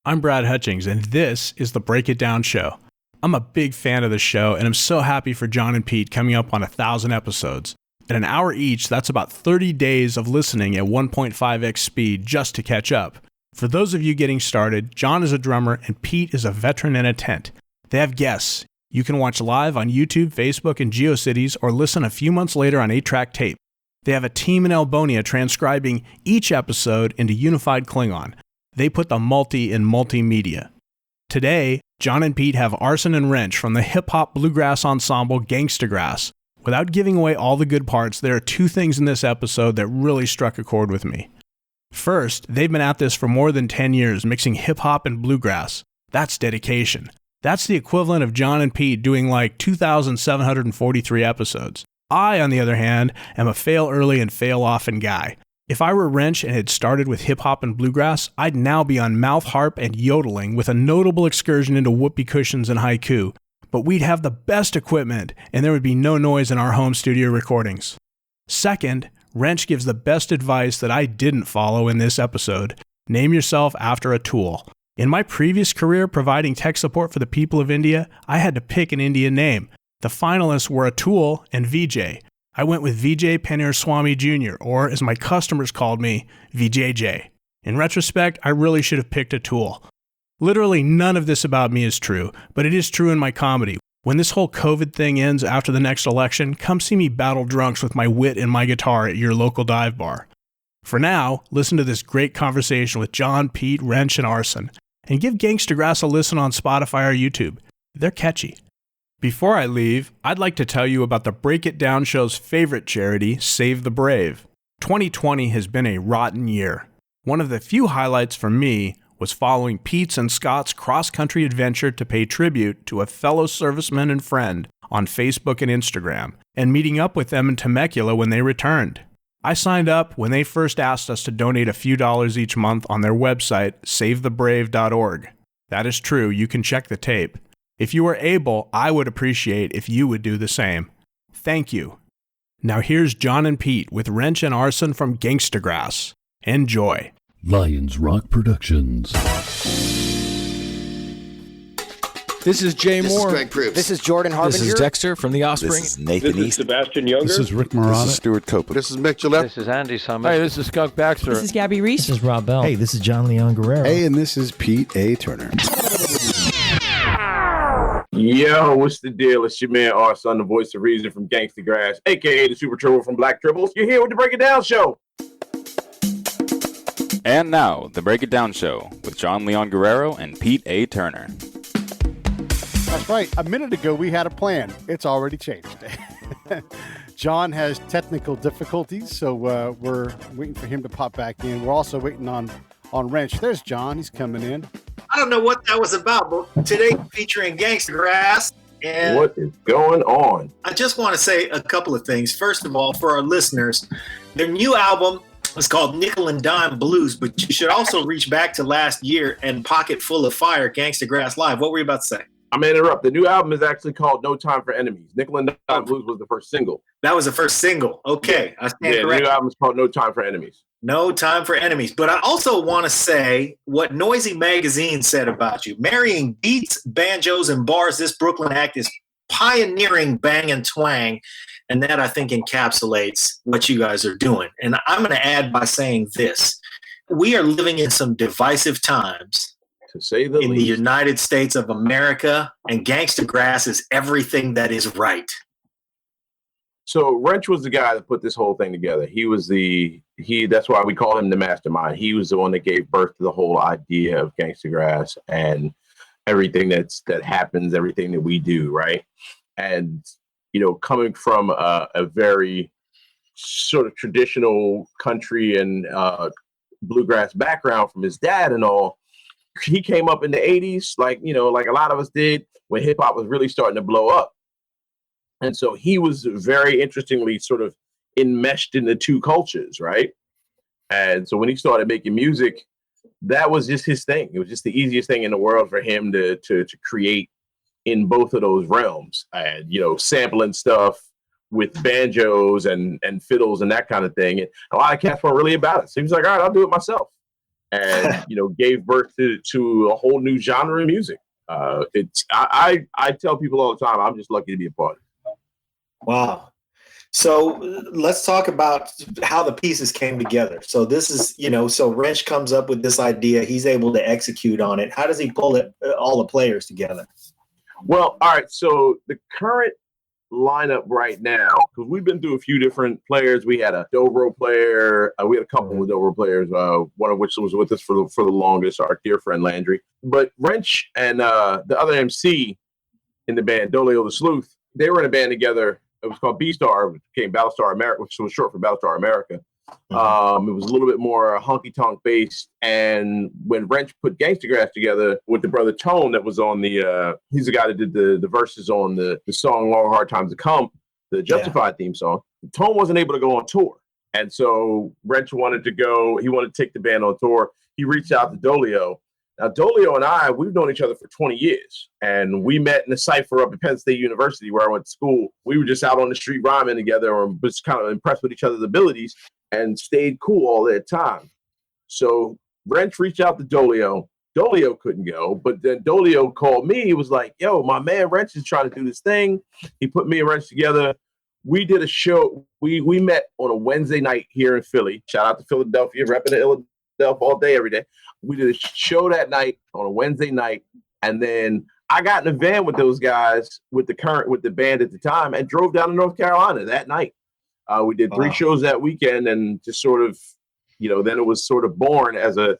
I'm Brad Hutchings, and this is the Break It Down Show. I'm a big fan of the show, and I'm so happy for John and Pete coming up on 1,000 episodes. At an hour each, that's about 30 days of listening at 1.5x speed just to catch up. For those of you getting started, John is a drummer, and Pete is a veteran in a tent. They have guests. You can watch live on YouTube, Facebook, and GeoCities, or listen a few months later on 8-track tape. They have a team in Albonia transcribing each episode into unified Klingon. They put the multi in multimedia. Today, John and Pete have Arson and Rench from the hip-hop bluegrass ensemble Gangstagrass. Without giving away all the good parts, there are two things in this episode that really struck a chord with me. First, they've been at this for more than 10 years, mixing hip-hop and bluegrass. That's dedication. That's the equivalent of John and Pete doing like 2,743 episodes. I, on the other hand, am a fail early and fail often guy. If I were Rench and had started with hip-hop and bluegrass, I'd now be on mouth harp and yodeling with a notable excursion into whoopee cushions and haiku. But we'd have the best equipment, and there would be no noise in our home studio recordings. Second, Rench gives the best advice that I didn't follow in this episode. Name yourself after a tool. In my previous career providing tech support for the people of India, I had to pick an Indian name. The finalists were Atul and Vijay. I went with Vijay Panir Swami Jr., or as my customers called me, VJJ. In retrospect, I really should have picked Atul. Literally none of this about me is true, but it is true in my comedy. When this whole COVID thing ends after the next election, come see me battle drunks with my wit and my guitar at your local dive bar. For now, listen to this great conversation with John, Pete, Rench, and Arson, and give Gangstagrass a listen on Spotify or YouTube. They're catchy. Before I leave, I'd like to tell you about the Break It Down Show's favorite charity, Save the Brave. 2020 has been a rotten year. One of the few highlights for me was following Pete's and Scott's cross-country adventure to pay tribute to a fellow serviceman and friend on Facebook and Instagram, and meeting up with them in Temecula when they returned. I signed up when they first asked us to donate a few dollars each month on their website, savethebrave.org. That is true, you can check the tape. If you are able, I would appreciate if you would do the same. Thank you. Now here's John and Pete with Rench and Arson from Gangstagrass. Enjoy. Lions Rock Productions. This is Jay This Moore. is Greg Proops. This is Jordan Harbinger. This is Dexter from The Offspring. This is Nathan This is East. Sebastian Younger. This is Rick Marotta. This is Stuart Copeland. This is Mick Gillette. This is Andy Summers. Hey, this is Skunk Baxter. This is Gabby Reese. This is Rob Bell. Hey, this is John Leon Guerrero. Hey, and this is Pete A. Turner. Yo, what's the deal? It's your man Arson, the voice of reason from Gangstagrass, a.k.a. the Super Trouble from Black Tribbles. You're here with the Break It Down Show. And now, the Break It Down Show with John Leon Guerrero and Pete A. Turner. That's right. A minute ago, we had a plan. It's already changed. John has technical difficulties, so we're waiting for him to pop back in. We're also waiting on Rench. There's John. He's coming in. I don't know what that was about, but today featuring Gangstagrass. And what is going on? I just want to say a couple of things. First of all, for our listeners, their new album is called Nickel and Dime Blues, but you should also reach back to last year and Pocket Full of Fire, Gangstagrass Live. What were you about to say? I'm going to interrupt. The new album is actually called No Time for Enemies. Nickel and Dime Blues was the first single. That was the first single. Okay. I stand corrected. The new album is called No Time for Enemies. No Time for Enemies. But I also want to say what Noisy Magazine said about you. Marrying beats, banjos, and bars, this Brooklyn act is pioneering bang and twang. And that, I think, encapsulates what you guys are doing. And I'm going to add by saying this. We are living in some divisive times. To say the least. In the United States of America, and Gangstagrass is everything that is right. So Rench was the guy that put this whole thing together. That's why we call him the mastermind. He was the one that gave birth to the whole idea of Gangstagrass and everything that happens, everything that we do, right? And, you know, coming from a very sort of traditional country and bluegrass background from his dad and all, he came up in the 80s, like a lot of us did, when hip hop was really starting to blow up. And so he was very interestingly sort of enmeshed in the two cultures, right? And so when he started making music, that was just his thing. It was just the easiest thing in the world for him to create in both of those realms. And, sampling stuff with banjos and fiddles and that kind of thing. And a lot of cats weren't really about it. So he was like, all right, I'll do it myself. and gave birth to a whole new genre of music. I tell people all the time, I'm just lucky to be a part of it. Wow. So let's talk about how the pieces came together. So this is, so Rench comes up with this idea. He's able to execute on it. How does he pull all the players together? Well, all right. So the current lineup right now, because we've been through a few different players. We had a dobro player. We had a couple of dobro players, one of which was with us for the longest, our dear friend Landry. But Rench and the other MC in the band, Dolio the Sleuth, they were in a band together. It was called B-Star, which became Battlestar America, which was short for Battlestar America. It was a little bit more honky-tonk based. And when Rench put Gangstagrass together with the brother T.O.N.E.Z that was on he's the guy that did the verses on the song Long Hard Times to Come, the Justified theme song. T.O.N.E.Z wasn't able to go on tour. And so Rench wanted to take the band on tour. He reached out to Dolio. Now, Dolio and I, we've known each other for 20 years, and we met in a cypher up at Penn State University where I went to school. We were just out on the street rhyming together and was kind of impressed with each other's abilities and stayed cool all that time. So Rench reached out to Dolio. Dolio couldn't go, but then Dolio called me. He was like, yo, my man Rench is trying to do this thing. He put me and Rench together. We did a show. We met on a Wednesday night here in Philly. Shout out to Philadelphia, repping the Philadelphia all day, every day. We did a show that night on a Wednesday night, and then I got in a van with those guys with the band at the time and drove down to North Carolina that night. We did 3 shows that weekend, and just sort of, then it was sort of born as a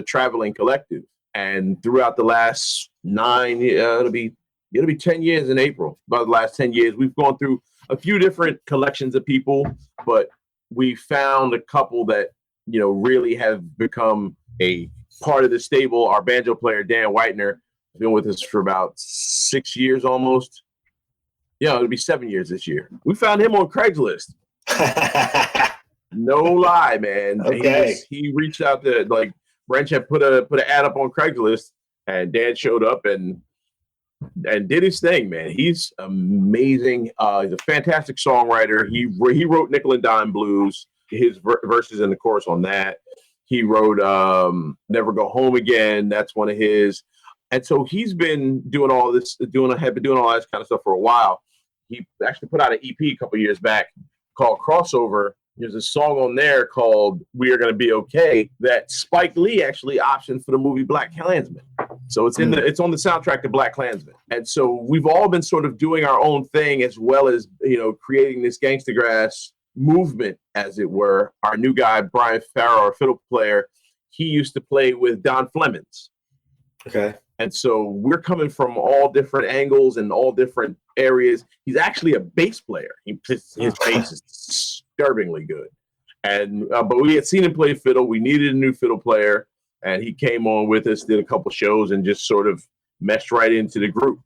traveling collective. And throughout the last 9, it'll be 10 years in April. About the last 10 years, we've gone through a few different collections of people, but we found a couple that really have become a part of the stable. Our banjo player, Dan Whitener, has been with us for about 6 years almost. It'll be 7 years this year. We found him on Craigslist. No lie, man. Okay. He reached out to, Rench had put an ad up on Craigslist, and Dan showed up and did his thing, man. He's amazing. He's a fantastic songwriter. He wrote Nickel and Dime Blues, his verses and the chorus on that. He wrote Never Go Home Again. That's one of his. And so he's been doing all this, had been doing all this kind of stuff for a while. He actually put out an EP a couple years back called Crossover. There's a song on there called We Are Gonna Be Okay that Spike Lee actually optioned for the movie Black Klansman. So it's it's on the soundtrack to Black Klansman. And so we've all been sort of doing our own thing, as well as creating this Gangstagrass movement, as it were. Our new guy, Brian Farrow, our fiddle player, he used to play with Don Flemons. Okay. And so we're coming from all different angles and all different areas. He's actually a bass player. His bass is disturbingly good. And but we had seen him play fiddle. We needed a new fiddle player, and he came on with us, did a couple shows, and just sort of meshed right into the group.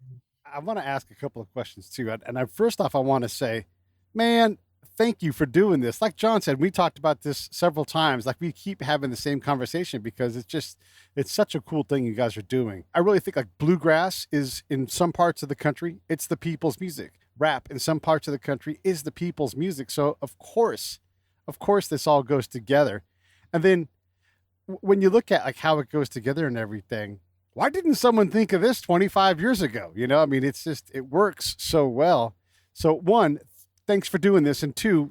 I want to ask a couple of questions too. And first off, I want to say, man, thank you for doing this. Like John said, we talked about this several times. Like, we keep having the same conversation because it's such a cool thing you guys are doing. I really think bluegrass is, in some parts of the country, it's the people's music. Rap in some parts of the country is the people's music. So of course this all goes together. And then when you look at how it goes together and everything, why didn't someone think of this 25 years ago? It's just, it works so well. So one, thanks for doing this. And two,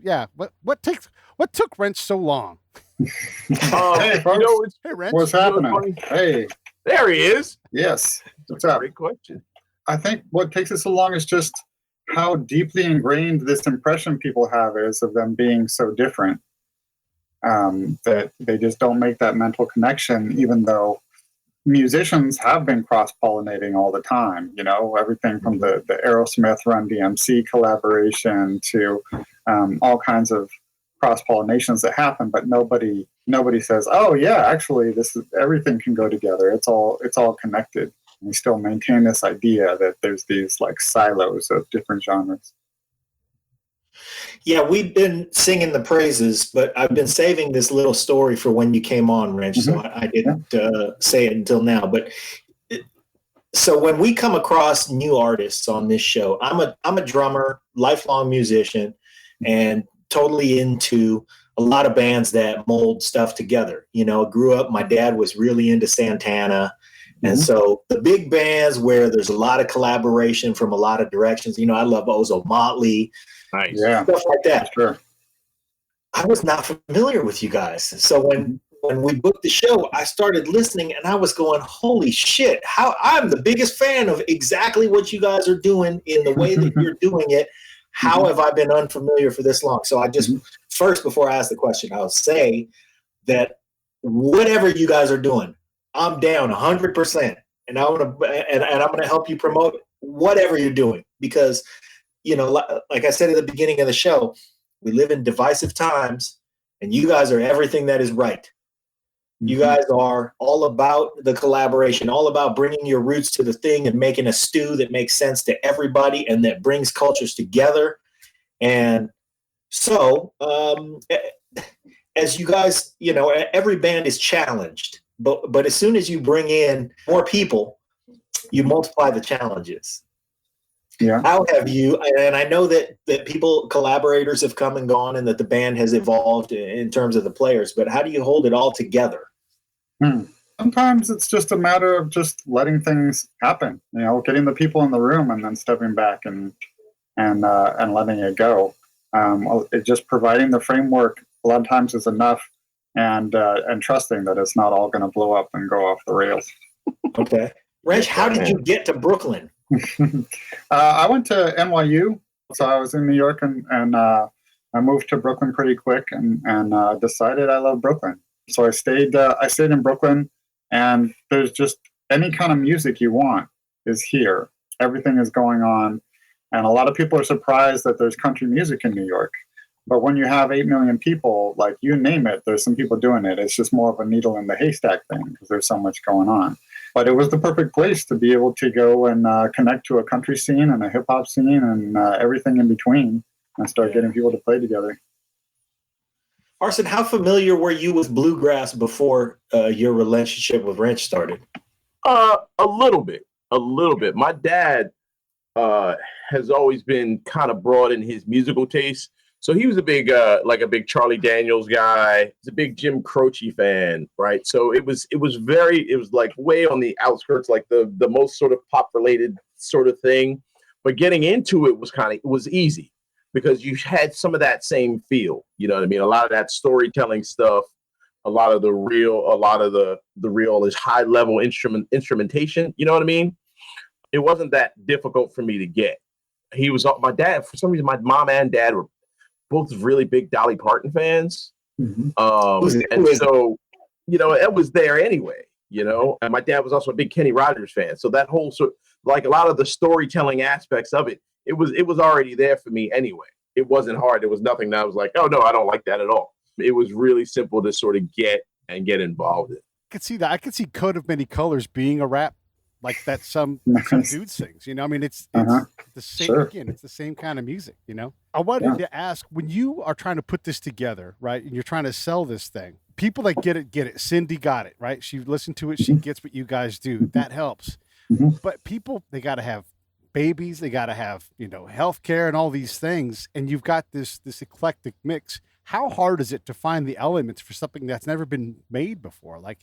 what took Rench so long? Hey, folks. Hey, Rench. What's happening? Hey. There he is. Yes. What's up? Great question. I think what takes us so long is just how deeply ingrained this impression people have is of them being so different, that they just don't make that mental connection, even though musicians have been cross-pollinating all the time. Everything from the Aerosmith Run DMC collaboration to all kinds of cross-pollinations that happen, but nobody says, oh yeah, actually everything can go together. It's all connected. We still maintain this idea that there's these silos of different genres. Yeah, we've been singing the praises, but I've been saving this little story for when you came on, Rench, so I didn't say it until now. But so when we come across new artists on this show, I'm a drummer, lifelong musician, and totally into a lot of bands that mold stuff together. You know, grew up, my dad was really into Santana. And so the big bands where there's a lot of collaboration from a lot of directions, you know, I love Ozo Motley, Nice. Yeah, stuff like that. sure. I was not familiar with you guys. So when we booked the show, I started listening and I was going, holy shit, how I'm the biggest fan of exactly what you guys are doing in the way that you're doing it. How have I been unfamiliar for this long? So I just first, before I ask the question, I'll say that whatever you guys are doing, I'm down 100%, and I'm gonna help you promote whatever you're doing, because, you know, like I said at the beginning of the show, we live in divisive times, and you guys are everything that is right. You guys are all about the collaboration, all about bringing your roots to the thing and making a stew that makes sense to everybody and that brings cultures together. And so, as you guys, you know, every band is challenged. But as soon as you bring in more people, you multiply the challenges. Yeah. How have you, and I know that collaborators have come and gone and that the band has evolved in terms of the players, but how do you hold it all together? Sometimes it's just a matter of just letting things happen, you know, getting the people in the room and then stepping back and letting it go. It just providing the framework a lot of times is enough. And trusting that it's not all going to blow up and go off the rails. Okay. Rench, how did you get to Brooklyn? I went to NYU, so I was in New York, and I moved to Brooklyn pretty quick, and decided I love Brooklyn. So I stayed in Brooklyn, and there's just any kind of music you want is here. Everything is going on, and a lot of people are surprised that there's country music in New York. But when you have 8 million people, like you name it, there's some people doing it. It's just more of a needle in the haystack thing because there's so much going on. But it was the perfect place to be able to go and connect to a country scene and a hip hop scene and everything in between, and start getting people to play together. Arson, how familiar were you with bluegrass before your relationship with Rench started? A little bit. My dad has always been kind of broad in his musical taste. So he was a big Charlie Daniels guy. He's a big Jim Croce fan, right? So it was like way on the outskirts, like the most sort of pop related sort of thing. But getting into it was easy because you had some of that same feel. You know what I mean? A lot of that storytelling stuff, a lot of the real is high level instrumentation. You know what I mean? It wasn't that difficult for me to get. My dad, for some reason, my mom and dad were both really big Dolly Parton fans. And so, you know, it was there anyway, you know, and my dad was also a big Kenny Rogers fan. So that whole like a lot of the storytelling aspects of it was already there for me anyway. It wasn't hard. It was nothing that I was like, oh no, I don't like that at all. It was really simple to sort of get involved in. I could see that. I could see Coat of Many Colors being a rap like that some dude sings, you know. I mean, it's the same. Sure. Again, it's the same kind of music, you know. I wanted to ask, when you are trying to put this together, right, and you're trying to sell this thing, people that get it. Cindy got it, right? She listened to it. She gets what you guys do. That helps. But people, they got to have babies. They got to have, you know, healthcare and all these things. And you've got this eclectic mix. How hard is it to find the elements for something that's never been made before? Like,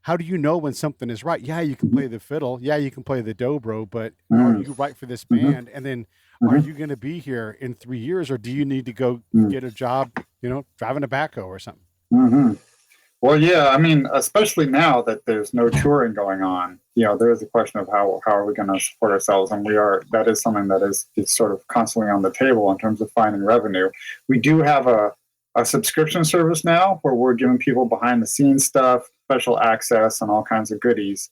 how do you know when something is right? Yeah, you can play the fiddle. Yeah, you can play the dobro, but are you right for this band? And then are you going to be here in 3 years, or do you need to go get a job, you know, driving a backhoe or something? Well, yeah, I mean, especially now that there's no touring going on, you know, there is a question of how are we going to support ourselves? And that is something that is sort of constantly on the table in terms of finding revenue. We do have a subscription service now where we're giving people behind the scenes stuff, special access, and all kinds of goodies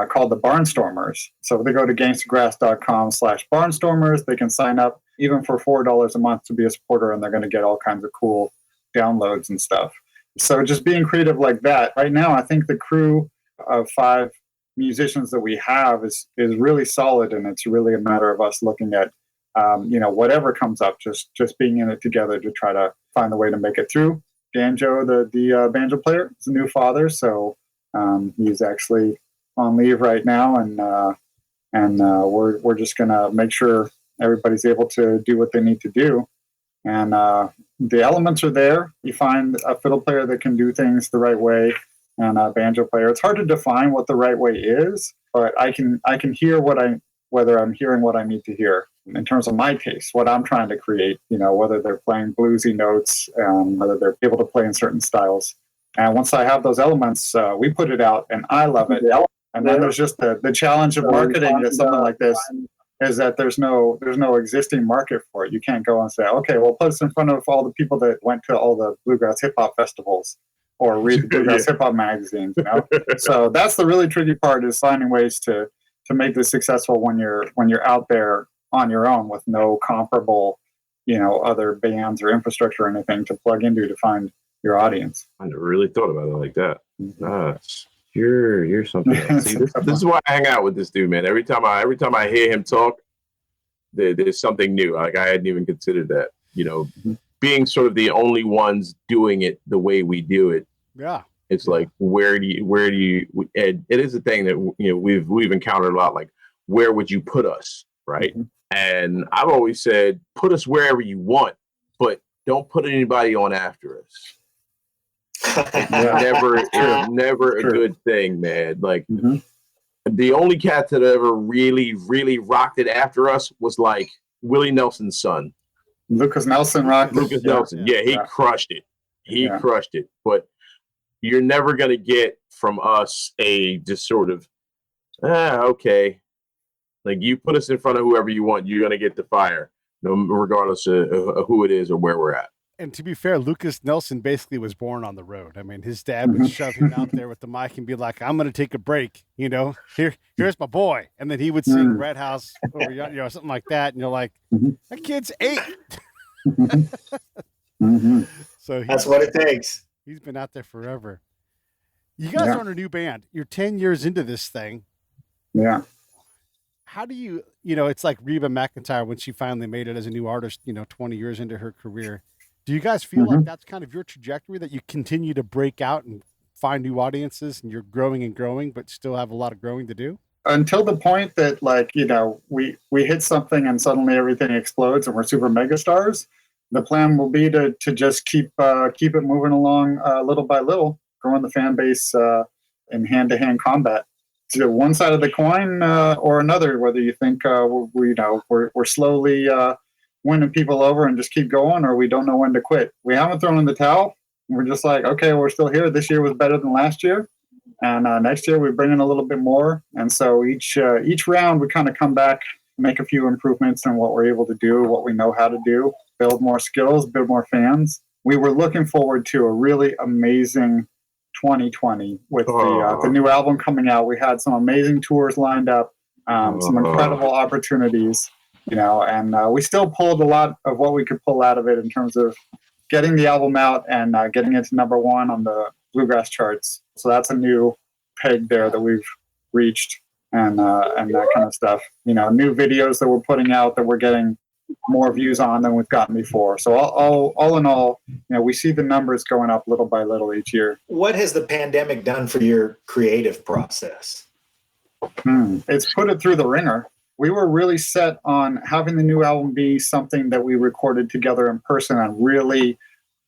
called the Barnstormers. So if they go to gangstagrass.com/barnstormers, they can sign up even for $4 a month to be a supporter, and they're going to get all kinds of cool downloads and stuff. So just being creative like that. Right now, I think the crew of 5 musicians that we have is really solid, and it's really a matter of us looking at you know, whatever comes up, just being in it together to try to find a way to make it through. Banjo, the banjo player, is a new father, so he's actually on leave right now, and we're just gonna make sure everybody's able to do what they need to do. And the elements are there. You find a fiddle player that can do things the right way, and a banjo player. It's hard to define what the right way is, but I can hear whether I'm hearing what I need to hear in terms of my taste, what I'm trying to create. Whether they're playing bluesy notes, whether they're able to play in certain styles. And once I have those elements, we put it out, and I love it. And then there's just the challenge of marketing to something like this. Is that there's no existing market for it. You can't go and say, okay, well, put us in front of all the people that went to all the bluegrass hip hop festivals or read the bluegrass hip hop magazines. So that's the really tricky part, is finding ways to make this successful when you're out there on your own with no comparable, other bands or infrastructure or anything to plug into to find your audience. I never really thought about it like that. Nice. You're something else. See, this is why I hang out with this dude, man. Every time I hear him talk, there's something new. Like, I hadn't even considered that. Being sort of the only ones doing it the way we do it. Yeah. It's like, where do you? It is a thing that we've encountered a lot. Like, where would you put us, right? Mm-hmm. And I've always said, put us wherever you want, but don't put anybody on after us. Never a good thing, man. Like, the only cat that ever really, really rocked it after us was like Willie Nelson's son. Lucas Nelson rocked it. Lucas Nelson. Yeah, he crushed it. He crushed it. But you're never going to get from us a just sort of, okay. Like, you put us in front of whoever you want, you're going to get the fire, regardless of who it is or where we're at. And to be fair, Lucas Nelson basically was born on the road. I mean, his dad would shove him out there with the mic and be like, "I'm going to take a break. Here's my boy." And then he would sing Red House or something like that. And you're like, that kid's 8. So that's what it takes. He's been out there forever. You guys are on a new band. You're 10 years into this thing. Yeah. How do you, it's like Reba McEntire when she finally made it as a new artist, 20 years into her career. Do you guys feel like that's kind of your trajectory, that you continue to break out and find new audiences and you're growing and growing, but still have a lot of growing to do? Until the point that, like, we hit something and suddenly everything explodes and we're super mega stars, the plan will be to just keep it moving along little by little, growing the fan base in hand-to-hand combat. To one side of the coin or another, whether you think we're slowly winning people over and just keep going, or we don't know when to quit. We haven't thrown in the towel. We're just like, okay, we're still here. This year was better than last year, and next year we bring in a little bit more. And so each round we kind of come back, make a few improvements in what we're able to do, what we know how to do, build more skills, build more fans. We were looking forward to a really amazing 2020 with the new album coming out. We had some amazing tours lined up, some incredible opportunities. And we still pulled a lot of what we could pull out of it in terms of getting the album out and getting it to #1 on the Bluegrass charts. So that's a new peg there that we've reached, and that kind of stuff. New videos that we're putting out that we're getting more views on than we've gotten before. So all in all, we see the numbers going up little by little each year. What has the pandemic done for your creative process? It's put it through the ringer. We were really set on having the new album be something that we recorded together in person and really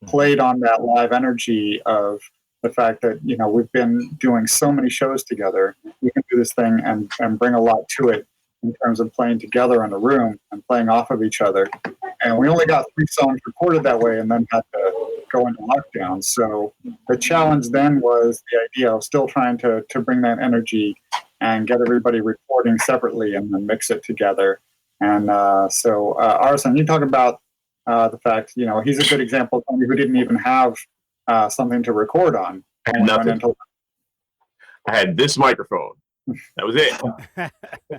played on that live energy of the fact that, we've been doing so many shows together. We can do this thing and bring a lot to it in terms of playing together in a room and playing off of each other. And we only got 3 songs recorded that way and then had to go into lockdown. So the challenge then was the idea of still trying to bring that energy and get everybody recording separately and then mix it together. And so Arson, you talk about the fact, he's a good example of somebody who didn't even have something to record on. I had nothing. I had this microphone. That was it.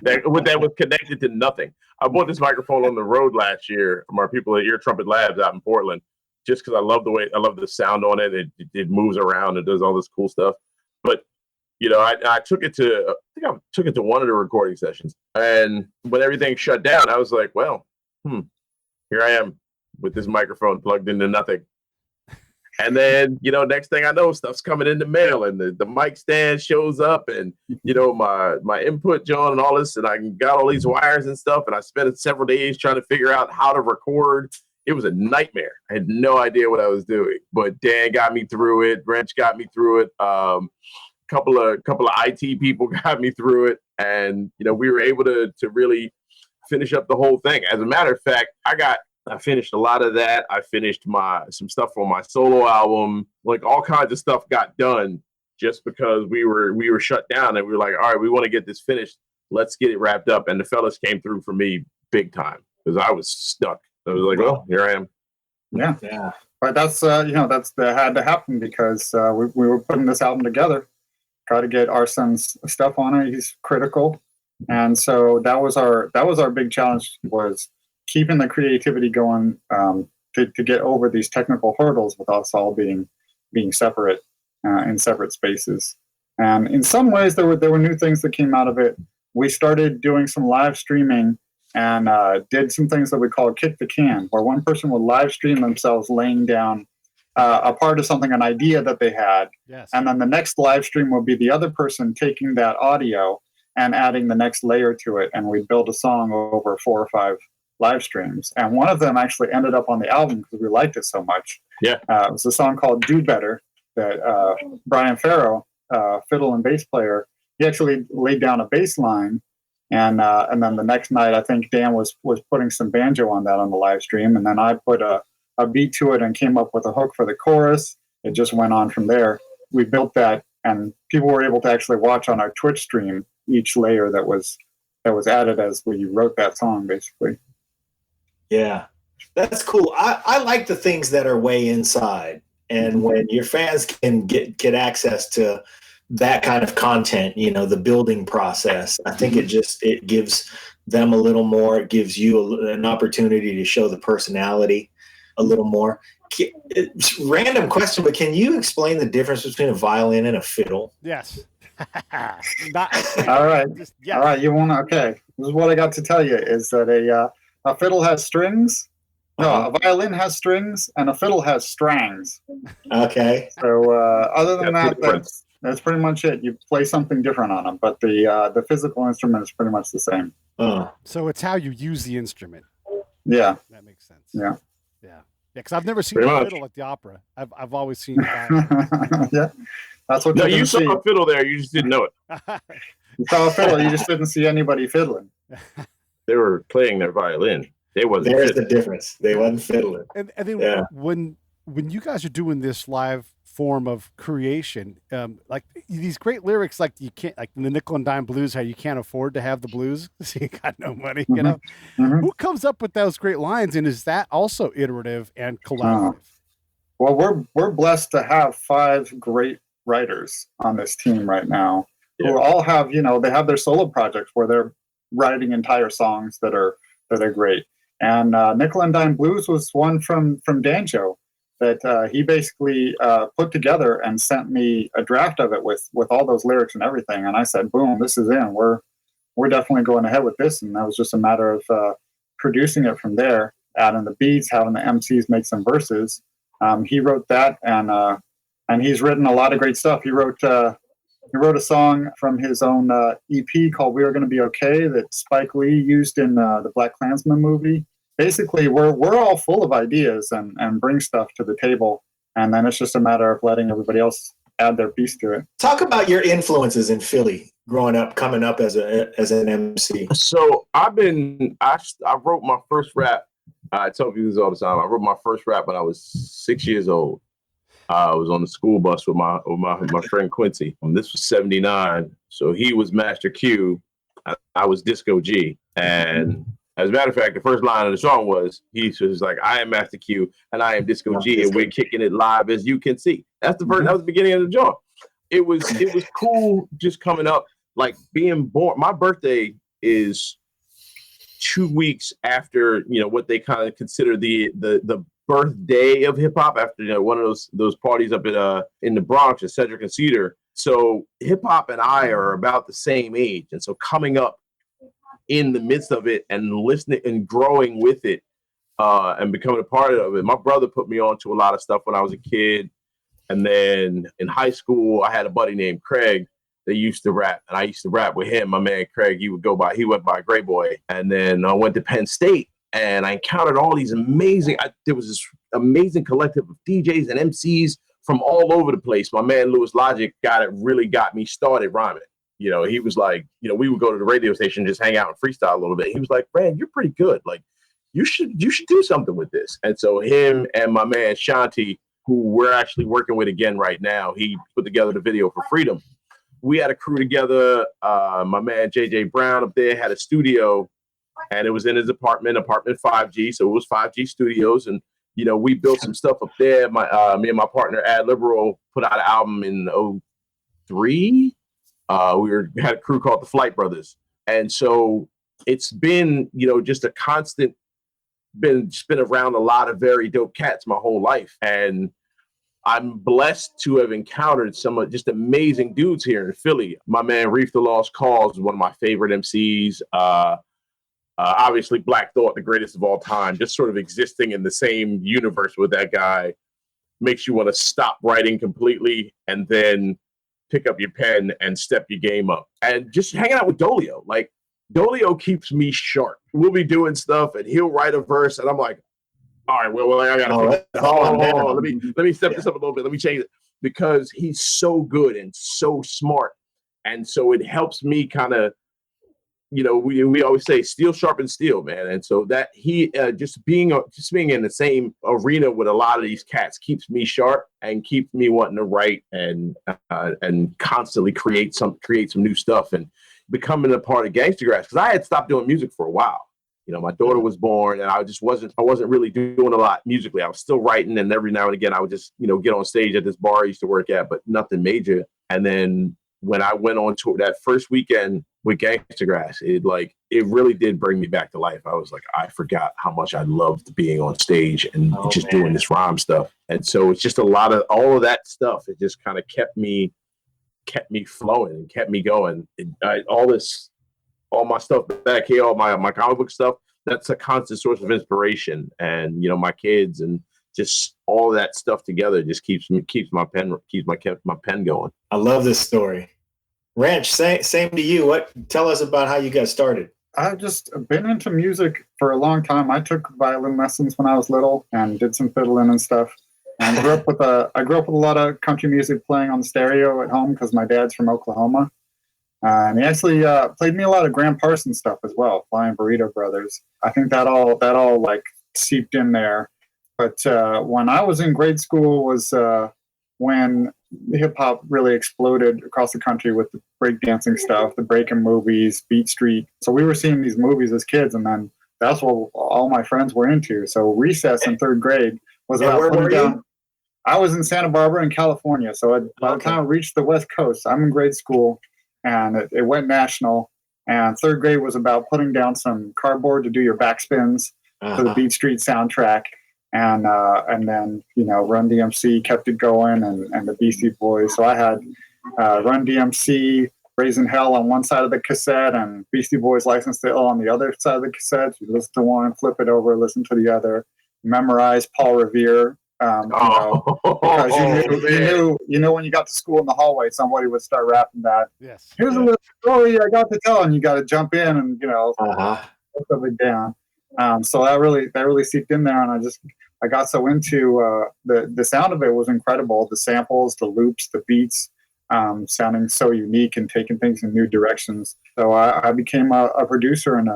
that was connected to nothing. I bought this microphone on the road last year from our people at Ear Trumpet Labs out in Portland, just because I love the sound on it. It moves around and does all this cool stuff. But I took it to one of the recording sessions, and when everything shut down, I was like, well, here I am with this microphone plugged into nothing. And then, next thing I know, stuff's coming in the mail, and the mic stand shows up, and, my input, John, and all this, and I got all these wires and stuff, and I spent several days trying to figure out how to record it was a nightmare. I had no idea what I was doing, but Dan got me through it. Rench got me through it. Couple of IT people got me through it, and we were able to really finish up the whole thing. As a matter of fact, I finished a lot of that. I finished some stuff on my solo album. Like all kinds of stuff got done just because we were shut down, and we were like, all right, we want to get this finished. Let's get it wrapped up. And the fellas came through for me big time because I was stuck. I was like, well, here I am. Yeah. But that's that had to happen because we were putting this album together. Got to get our son's stuff on it. He's critical, and so that was our big challenge, was keeping the creativity going to get over these technical hurdles with us all being separate in separate spaces. And in some ways, there were new things that came out of it. We started doing some live streaming and did some things that we call kick the can, where one person would live stream themselves laying down a part of something, an idea that they had. Yes. And then the next live stream will be the other person taking that audio and adding the next layer to it. And we build a song over 4 or 5 live streams. And one of them actually ended up on the album because we liked it so much. Yeah. It was a song called Do Better that Brian Farrow, fiddle and bass player, he actually laid down a bass line. And then the next night, I think Dan was putting some banjo on that on the live stream. And then I put a beat to it and came up with a hook for the chorus. It just went on from there. We built that, and people were able to actually watch on our Twitch stream each layer that was added as we wrote that song, basically. Yeah, that's cool. I like the things that are way inside, and when your fans can get access to that kind of content, the building process, I think it gives them a little more. It gives you an opportunity to show the personality a little more. Random question, but can you explain the difference between a violin and a fiddle? Yes. All right. Yeah. All right. You want to? Okay. This is what I got to tell you is that a fiddle has strings. No, a violin has strings, and a fiddle has strangs. Okay. So other than that's pretty much it. You play something different on them, but the physical instrument is pretty much the same. So it's how you use the instrument. Yeah. That makes sense. Yeah. Yeah. Because I've never seen a fiddle at the opera. I've always seen that. Yeah. That's what you saw a fiddle there. You just didn't know it. You saw a fiddle. You just didn't see anybody fiddling. They were playing their violin. They wasn't. There's the difference. They wasn't fiddling. And then when you guys are doing this live form of creation, like these great lyrics, like you can't, like in the Nickel and Dime Blues, how you can't afford to have the blues, so you got no money. You know, who comes up with those great lines, and is that also iterative and collaborative? Well, we're blessed to have 5 great writers on this team right now, who all have, they have their solo projects where they're writing entire songs that are great. And Nickel and Dime Blues was one from Danjo that he basically put together and sent me a draft of it with all those lyrics and everything. And I said, boom, this is in. We're definitely going ahead with this. And that was just a matter of producing it from there, adding the beats, having the MCs make some verses. He wrote that, and he's written a lot of great stuff. He wrote a song from his own EP called "We Are Going to Be Okay" that Spike Lee used in the Black Klansman movie. Basically, we're all full of ideas and bring stuff to the table, and then it's just a matter of letting everybody else add their piece to it. Talk about your influences in Philly, growing up, coming up as an MC. So I wrote my first rap. I tell people this all the time. I wrote my first rap when I was 6 years old. I was on the school bus with my friend Quincy. This was 79. So he was Master Q. I was Disco G. And as a matter of fact, the first line of the song was, he was like, I am Master Q and I am Disco G and we're kicking it live as you can see. That's the first, that was the beginning of the joint. It was cool just coming up, like being born. My birthday is 2 weeks after, what they kind of consider the birthday of hip hop, after one of those parties up in the Bronx at Cedric and Cedar. So hip hop and I are about the same age, and so coming up in the midst of it and listening and growing with it, and becoming a part of it. My brother put me on to a lot of stuff when I was a kid, and then in high school I had a buddy named Craig that used to rap, and I used to rap with him. My man Craig, he went by Gray Boy, and then I went to Penn State. and I encountered all these there was this amazing collective of DJs and MCs from all over the place. My man Louis Logic really got me started rhyming. You know, he was like, you know, we would go to the radio station, just hang out and freestyle a little bit. He was like, man, you're pretty good. Like, you should do something with this. And so him and my man Shanti, who we're actually working with again right now, he put together the video for Freedom. We had a crew together. My man JJ Brown up there had a studio, and it was in his apartment 5G. So it was 5G studios. And, you know, we built some stuff up there. Me and my partner Ad Liberal put out an album in 2003. We had a crew called the Flight Brothers. And so it's been, you know, just a constant, been around a lot of very dope cats my whole life. And I'm blessed to have encountered some of just amazing dudes here in Philly. My man Reef the Lost Cause is one of my favorite MCs. Obviously Black Thought, the greatest of all time, just sort of existing in the same universe with that guy makes you want to stop writing completely and then pick up your pen and step your game up. And just hanging out with Dolio, like Dolio keeps me sharp. We'll be doing stuff and he'll write a verse and I'm like, all right, well, I gotta let me step this up a little bit. Let me change it, because he's so good and so smart, and so it helps me kind of, you know, we always say steel sharpens steel, man. And so that he just being in the same arena with a lot of these cats keeps me sharp and keeps me wanting to write and constantly create some new stuff and becoming a part of Gangstagrass, because I had stopped doing music for a while. You know, my daughter was born and I wasn't really doing a lot musically. I was still writing, and every now and again I would just, you know, get on stage at this bar I used to work at, but nothing major. And then when I went on tour that first weekend with Gangstagrass, it really did bring me back to life. I was like, I forgot how much I loved being on stage and doing this rhyme stuff. And so it's just a lot of all of that stuff. It just kind of kept me flowing and kept me going. All my stuff back here, all my comic book stuff, that's a constant source of inspiration. And, you know, my kids and just all that stuff together just keeps my pen going. I love this story. Rench, same to you. Tell us about how you got started. I've just been into music for a long time. I took violin lessons when I was little and did some fiddling and stuff. And I grew up with a lot of country music playing on the stereo at home because my dad's from Oklahoma. And he actually played me a lot of Graham Parsons stuff as well, Flying Burrito Brothers. I think that all like seeped in there. But when I was in grade school was when hip hop really exploded across the country with the breakdancing stuff, the breaking movies, Beat Street. So we were seeing these movies as kids, and then that's what all my friends were into. So recess in third grade was about where putting were down. You? I was in Santa Barbara in California. So by the time I reached the West Coast, I'm in grade school. And it went national. And third grade was about putting down some cardboard to do your backspins for the Beat Street soundtrack. And then, you know, Run DMC kept it going, and the Beastie Boys. So I had Run DMC, Raising Hell on one side of the cassette, and Beastie Boys License to Ill on the other side of the cassette. You listen to one, flip it over, listen to the other, memorize Paul Revere. Because you knew when you got to school in the hallway, somebody would start rapping that. Yes. Here's a little story I got to tell, and you got to jump in and put something down. So that really seeped in there, and I got so into the sound of it was incredible. The samples, the loops, the beats, sounding so unique and taking things in new directions. So I became a producer and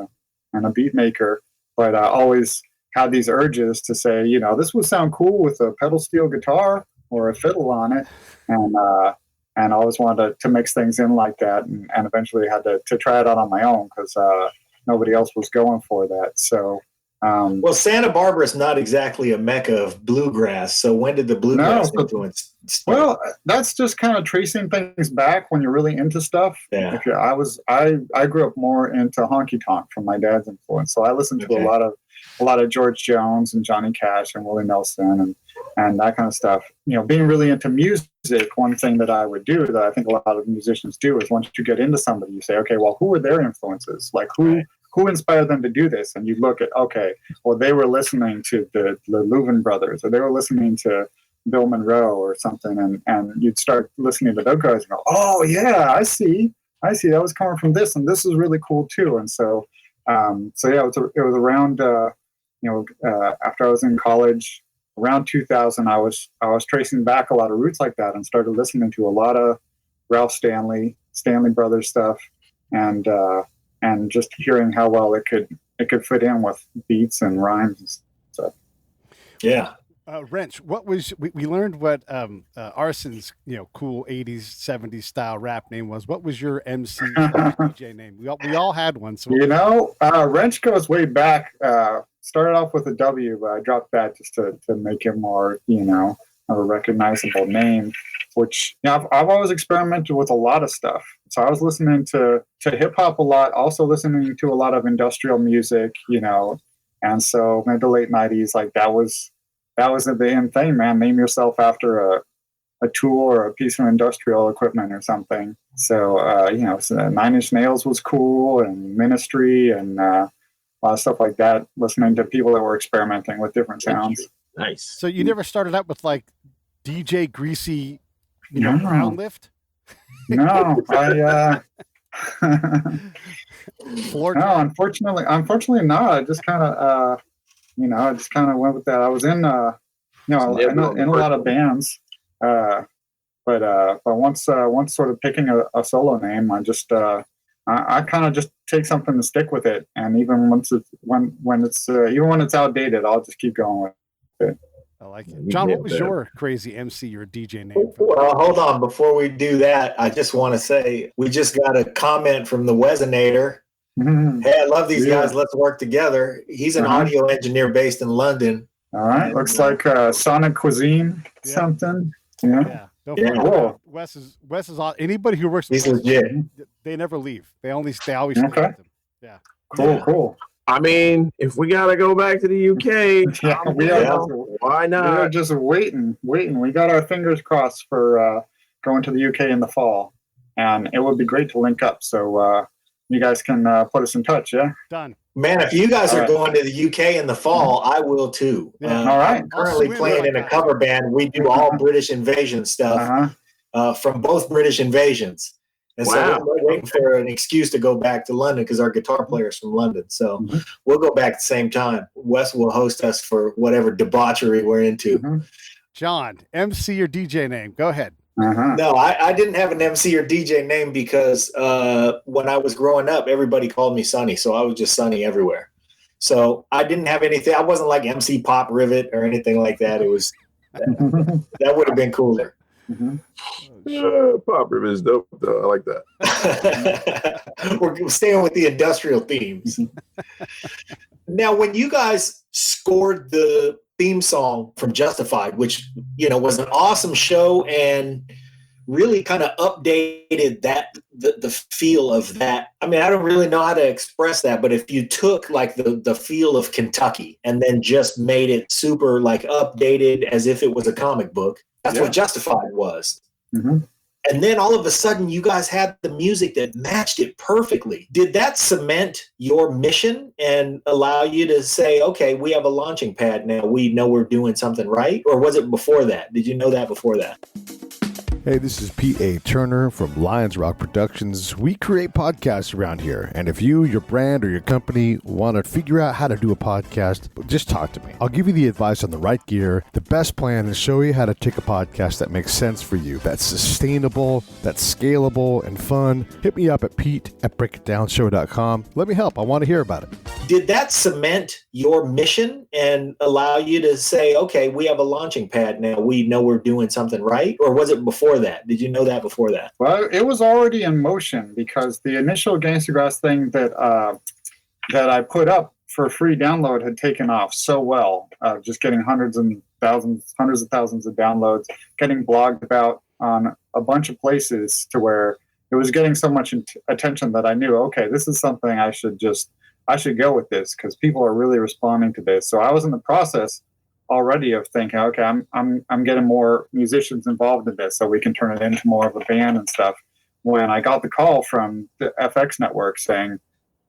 a beat maker, but I always had these urges to say, you know, this would sound cool with a pedal steel guitar or a fiddle on it. And I always wanted to mix things in like that. And eventually had to try it out on my own because nobody else was going for that. So, well, Santa Barbara is not exactly a mecca of bluegrass. So when did the bluegrass influence start? Well, that's just kind of tracing things back when you're really into stuff. Yeah. I grew up more into honky tonk from my dad's influence. So I listened to a lot of George Jones and Johnny Cash and Willie Nelson and that kind of stuff. You know, being really into music, one thing that I would do that I think a lot of musicians do is once you get into somebody, you say, okay, well, who were their influences? Like who inspired them to do this? And you look at, okay, well, they were listening to the Louvin brothers, or they were listening to Bill Monroe or something. And you'd start listening to those guys and go, oh yeah, I see that was coming from this. And this is really cool too. And so yeah, it was around after I was in college around 2000, I was tracing back a lot of roots like that and started listening to a lot of Ralph Stanley Brothers stuff, and just hearing how well it could fit in with beats and rhymes and stuff. Yeah. Rench, what was we learned what Arson's cool 80s 70s style rap name was. What was your MC DJ name? We all had one. So Rench goes way back. Started off with a W, but I dropped that just to make it more a recognizable name. Which I've always experimented with a lot of stuff. So I was listening to hip hop a lot, also listening to a lot of industrial music, and so mid to late 90s, like that was the in thing, man. Name yourself after a tool or a piece of industrial equipment or something. So, so Nine Inch Nails was cool, and Ministry, and a lot of stuff like that, listening to people that were experimenting with different sounds. Nice. So you never started out with like DJ Greasy, ground lift? No, no, unfortunately not. I just kind of, went with that. I was in a lot of bands, but once sort of picking a solo name, I just I kind of just take something and stick with it. And even when it's outdated, I'll just keep going with it. I like it. John, what was your crazy MC or DJ name? Well, hold on. Before we do that, I just want to say we just got a comment from the Wesinator. Mm-hmm. Hey, I love these guys. Let's work together. He's an audio engineer based in London. All right. Looks like Sonic Cuisine something. Yeah. Cool. Wes is anybody who works with Wes, legit. They never leave. They always stay with them. Yeah. Cool. I mean, if we gotta go back to the UK, why not? We're just waiting. We got our fingers crossed for going to the UK in the fall, and it would be great to link up. So you guys can put us in touch. Yeah. Done. Man, if you guys are going to the UK in the fall, I will too. Yeah. All right. I'm currently playing in a cover band. We do all British Invasion stuff from both British Invasions. And so we're waiting for an excuse to go back to London because our guitar player's from London. So we'll go back at the same time. Wes will host us for whatever debauchery we're into. John, MC or DJ name? Go ahead. No, I didn't have an MC or DJ name because when I was growing up, everybody called me Sonny. So I was just Sonny everywhere. So I didn't have anything. I wasn't like MC Pop Rivet or anything like that. It was that would have been cooler. Pop Rivet is dope, though. I like that. We're staying with the industrial themes. Now, when you guys scored the theme song from Justified, which was an awesome show and really kind of updated the feel of that. I mean, I don't really know how to express that, but if you took like the feel of Kentucky and then just made it super like updated as if it was a comic book, that's what Justified was. And then all of a sudden you guys had the music that matched it perfectly. Did that cement your mission and allow you to say, okay, we have a launching pad now, we know we're doing something right? Or was it before that? Did you know that before that? Hey, this is P.A. Turner from Lions Rock Productions. We create podcasts around here, and if you, your brand, or your company want to figure out how to do a podcast, just talk to me. I'll give you the advice on the right gear, the best plan, and show you how to take a podcast that makes sense for you, that's sustainable, that's scalable, and fun. Hit me up at pete@breakitdownshow.com. Let me help. I want to hear about it. Did that cement your mission and allow you to say, okay, we have a launching pad now, we know we're doing something right? Or was it before that? Did you know that before that? Well, it was already in motion because the initial Gangstagrass thing that I put up for free download had taken off so well, just getting hundreds of thousands of downloads, getting blogged about on a bunch of places to where it was getting so much attention that I knew, okay, this is something I should go with this because people are really responding to this. So I was in the process already of thinking, okay, I'm getting more musicians involved in this so we can turn it into more of a band and stuff. When I got the call from the FX network saying,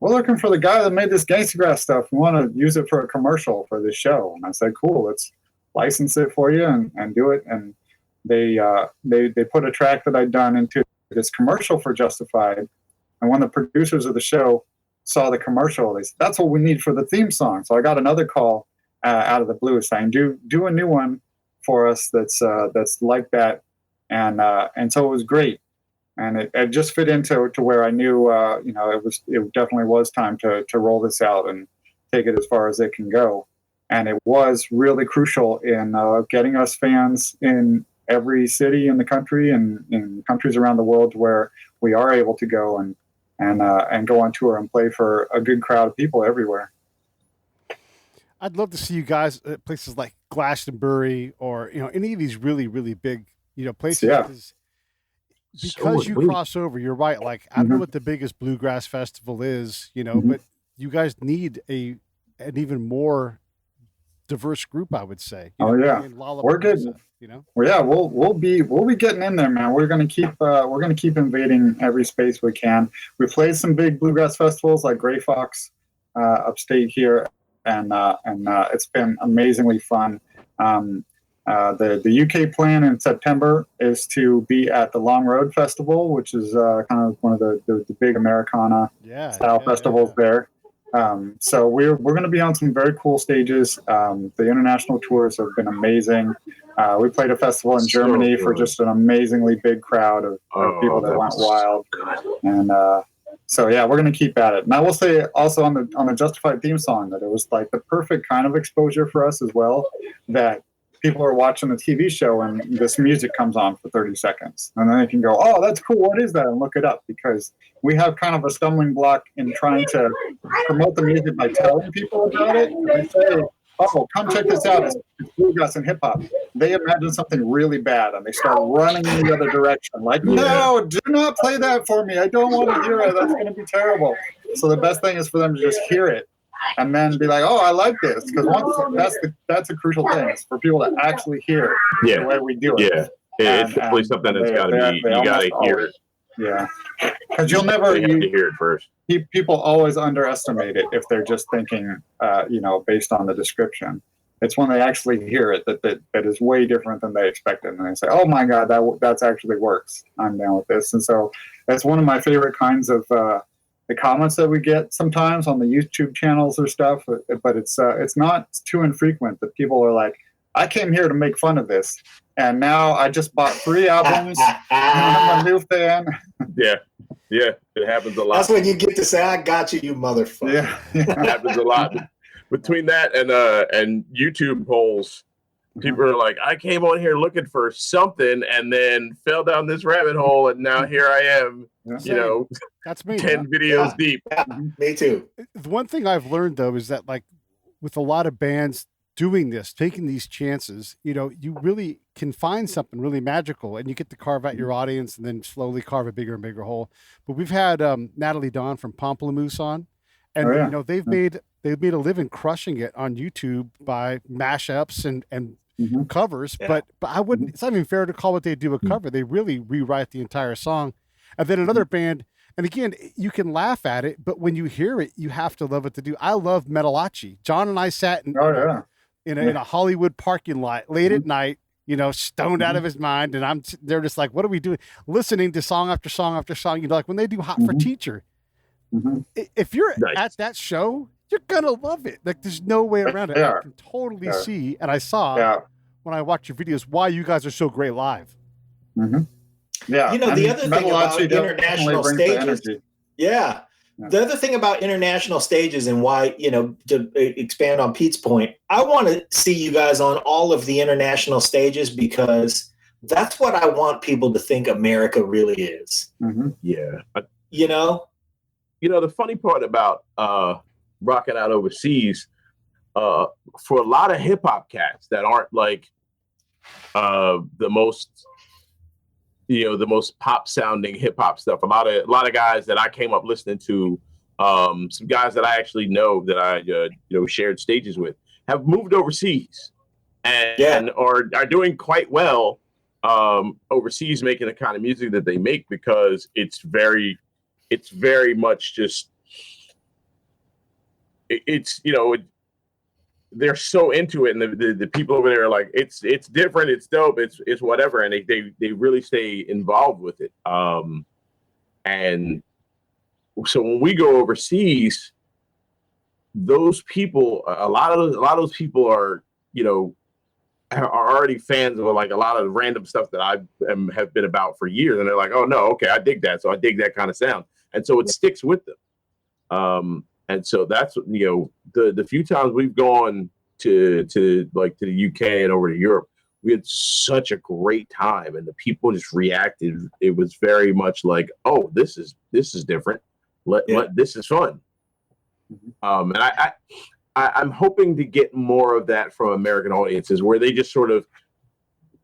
we're looking for the guy that made this Gangstagrass stuff. We want to use it for a commercial for this show. And I said, cool, let's license it for you and do it. And they put a track that I'd done into this commercial for Justified. And one of the producers of the show saw the commercial. They said, that's what we need for the theme song. So I got another call out of the blue saying, do a new one for us that's like that. And so it was great. And it just fit into where I knew, it definitely was time to roll this out and take it as far as it can go. And it was really crucial in getting us fans in every city in the country and in countries around the world where we are able to go and go on tour and play for a good crowd of people everywhere. I'd love to see you guys at places like Glastonbury or any of these really, really big places. Yeah. Because you cross over, you're right. Like I don't know what the biggest bluegrass festival is, but you guys need an even more diverse group, I would say. We're good. Well, yeah, we'll be getting in there, man. We're gonna keep invading every space we can. We played some big bluegrass festivals like Gray Fox upstate here, and it's been amazingly fun. The UK plan in September is to be at the Long Road Festival, which is kind of one of the big Americana style festivals there. So we're going to be on some very cool stages. The international tours have been amazing. We played a festival in Germany for just an amazingly big crowd of people that went wild. And so yeah, we're going to keep at it. And I will say also on the Justified theme song that it was like the perfect kind of exposure for us as well, that people are watching the TV show and this music comes on for 30 seconds. And then they can go, oh, that's cool. What is that? And look it up, because we have kind of a stumbling block in trying to promote the music by telling people about it. And they say, oh, come check this out. It's bluegrass and hip hop. They imagine something really bad and they start running in the other direction. Like, no, do not play that for me. I don't want to hear it. That's going to be terrible. So the best thing is for them to just hear it and then be like, oh, I like this. Because that's a crucial thing, is for people to actually hear the way we do it. Yeah, it's definitely something that's got to be, you got to hear it. Yeah, because you'll never have to hear it first. People always underestimate it if they're just thinking, based on the description. It's when they actually hear it that is way different than they expected, and they say, "Oh my God, that's actually works. I'm down with this." And so that's one of my favorite kinds of the comments that we get sometimes on the YouTube channels or stuff. But it's not too infrequent that people are like, "I came here to make fun of this, and now I just bought 3 albums, and I'm a new fan." Yeah, it happens a lot. That's when you get to say, "I got you, you motherfucker." Yeah. It happens a lot. Between that and YouTube polls, people are like, "I came on here looking for something, and then fell down this rabbit hole, and now here I am." Yeah. That's me. 10 videos deep. Yeah, me too. The one thing I've learned though is that, like, with a lot of bands doing this, taking these chances, you really can find something really magical, and you get to carve out your audience and then slowly carve a bigger and bigger hole. But we've had Natalie Dawn from Pomplamoose on, and they've made a living crushing it on YouTube by mashups and covers. Yeah. But I wouldn't. It's not even fair to call what they do a cover. They really rewrite the entire song. And then another band. And again, you can laugh at it, but when you hear it, you have to love what they do. I love Metalachi. John and I sat in a Hollywood parking lot late at night, stoned out of his mind. And they're just like, what are we doing? Listening to song after song after song. Like when they do Hot for Teacher, if you're at that show, you're going to love it. Like there's no way around it. I can totally see. And I saw when I watched your videos, why you guys are so great live. Yeah. The other thing about international stages. The other thing about international stages and why, to expand on Pete's point, I want to see you guys on all of the international stages because that's what I want people to think America really is. Yeah. The funny part about rocking out overseas, for a lot of hip hop cats that aren't like the most pop sounding hip hop stuff. A lot of guys that I came up listening to, some guys that I actually know that I shared stages with, have moved overseas and are doing quite well overseas, making the kind of music that they make because it's very much just they're so into it, and the people over there are like, it's different, it's dope, it's whatever, and they really stay involved with it. And so when we go overseas, those people, a lot of those people are, are already fans of like a lot of random stuff that have been about for years, and they're like, oh no, okay, I dig that, so I dig that kind of sound, and so it sticks with them. And so that's the few times we've gone to the UK and over to Europe, we had such a great time, and the people just reacted. It was very much like, oh, this is different. This is fun. And I'm hoping to get more of that from American audiences, where they just sort of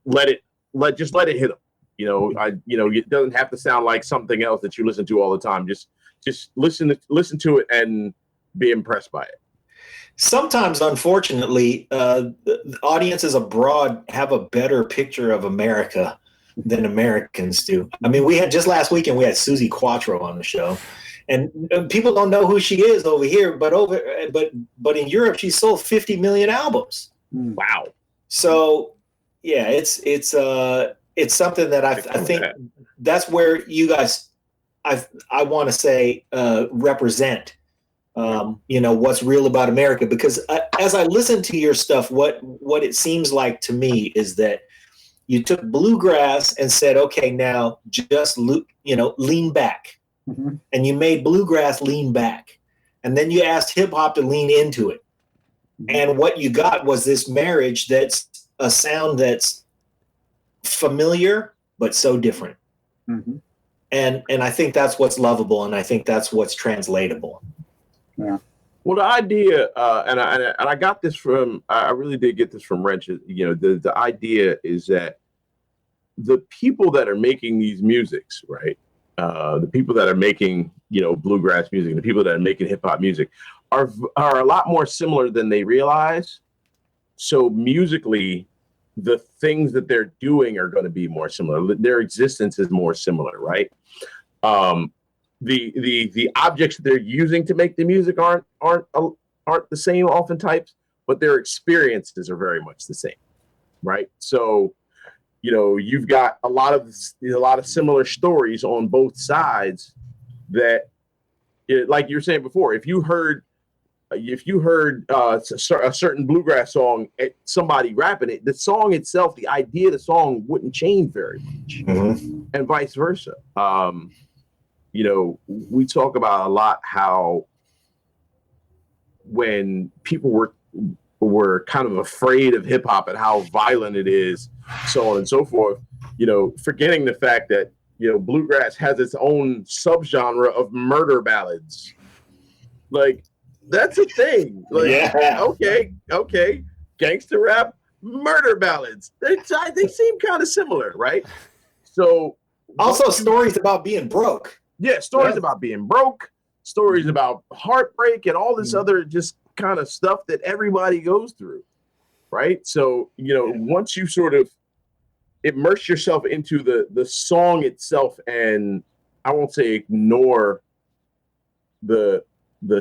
let it hit them. It doesn't have to sound like something else that you listen to all the time. Just listen to it and be impressed by it. Sometimes, unfortunately, the audiences abroad have a better picture of America than Americans do. I mean, we had just last weekend, we had Susie Quattro on the show. And people don't know who she is over here, but in Europe, she sold 50 million albums. Wow! So yeah, it's something that I think that's where you guys, I want to say, represent. What's real about America, because as I listen to your stuff, what it seems like to me is that you took bluegrass and said, okay, now just lean back. Mm-hmm. And you made bluegrass lean back. And then you asked hip hop to lean into it. Mm-hmm. And what you got was this marriage that's a sound that's familiar, but so different. Mm-hmm. And I think that's what's lovable. And I think that's what's translatable. Yeah. Well, the idea, and I got this from, I really did get this from Rench. The idea is that the people that are making these musics, right? The people that are making, bluegrass music, and the people that are making hip hop music are a lot more similar than they realize. So musically, the things that they're doing are going to be more similar. Their existence is more similar, right? The objects that they're using to make the music aren't the same oftentimes, but their experiences are very much the same, right? So you've got a lot of similar stories on both sides that, like you were saying before, if you heard a certain bluegrass song, somebody rapping it, the song itself, the idea of the song wouldn't change very much, mm-hmm. and vice versa. We talk about a lot how when people were kind of afraid of hip hop and how violent it is, so on and so forth, forgetting the fact that, bluegrass has its own subgenre of murder ballads. Like, that's a thing. Like, yeah. Okay. Gangsta rap, murder ballads. They seem kind of similar, right? So also stories about being broke. Yeah, stories about being broke, stories mm-hmm. about heartbreak and all this mm-hmm. other just kind of stuff that everybody goes through, right? So, once you sort of immerse yourself into the song itself, and I won't say ignore the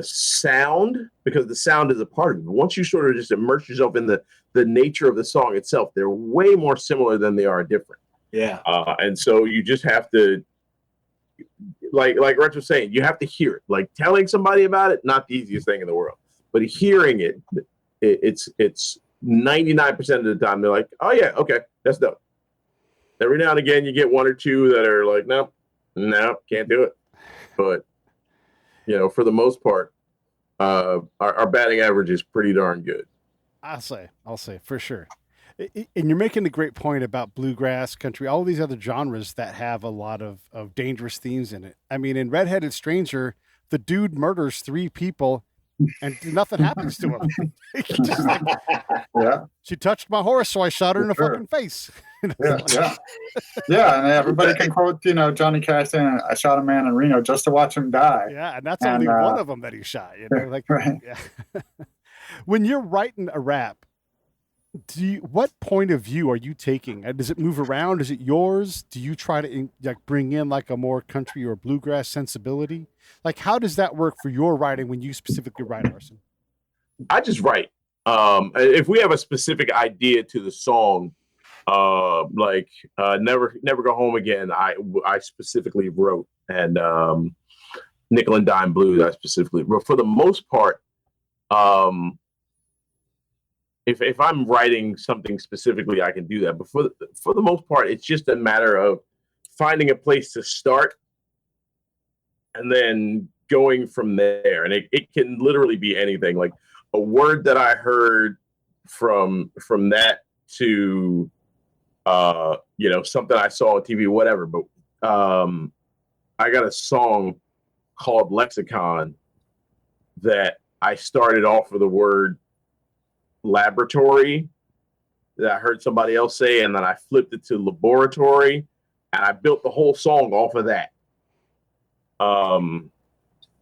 sound, because the sound is a part of it. But once you sort of just immerse yourself in the nature of the song itself, they're way more similar than they are different. Yeah. And so you just have to, like Rench was saying, you have to hear it. Like, telling somebody about it, not the easiest thing in the world. But hearing it's 99% of the time they're like, oh yeah, okay, that's dope. Every now and again you get one or two that are like, no, can't do it. But for the most part, our batting average is pretty darn good. I'll say for sure. And you're making a great point about bluegrass, country, all these other genres that have a lot of dangerous themes in it. I mean, in Red-Headed Stranger, the dude murders 3 people and nothing happens to him. Just like, yeah. She touched my horse, so I shot her in the fucking face. Yeah. And everybody can quote, Johnny Cash saying, "I shot a man in Reno just to watch him die." Yeah, and that's only one of them that he shot. Right. Yeah. When you're writing a rap, what point of view are you taking? Does it move around? Is it yours? Do you try to bring in like a more country or bluegrass sensibility? Like, how does that work for your writing when you specifically write, Arson? I just write. If we have a specific idea to the song, Never Go Home Again, I specifically wrote, and nickel and dime blues, I specifically. But for the most part, if I'm writing something specifically, I can do that. But for the most part, it's just a matter of finding a place to start and then going from there. And it can literally be anything, like a word that I heard from that to something I saw on TV, whatever. But I got a song called Lexicon that I started off with the word laboratory that I heard somebody else say, and then I flipped it to laboratory, and I built the whole song off of that.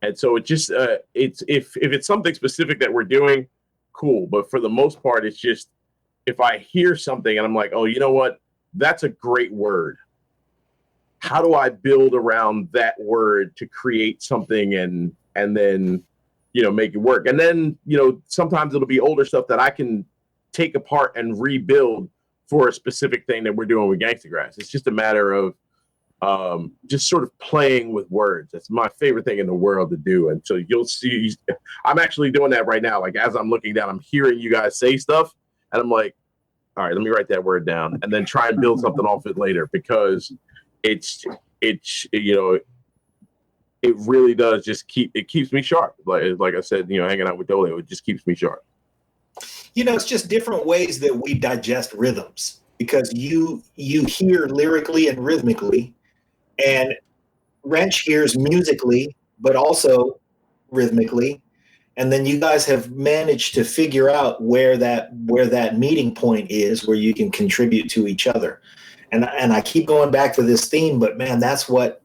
And so it just it's if it's something specific that we're doing, cool. But for the most part, it's just if I hear something and I'm like, oh, you know what, that's a great word. How do I build around that word to create something and then make it work? And then sometimes it'll be older stuff that I can take apart and rebuild for a specific thing that we're doing with Gangstagrass. It's just a matter of just sort of playing with words. That's my favorite thing in the world to do. And so you'll see, I'm actually doing that right now. Like as I'm looking down, I'm hearing you guys say stuff, and I'm like, all right, let me write that word down, and then try and build something off it later, because it really does just keeps me sharp. Like I said, hanging out with Dole, it just keeps me sharp. It's just different ways that we digest rhythms, because you hear lyrically and rhythmically, and Rench hears musically, but also rhythmically. And then you guys have managed to figure out where that meeting point is, where you can contribute to each other. And I keep going back to this theme, but man, that's what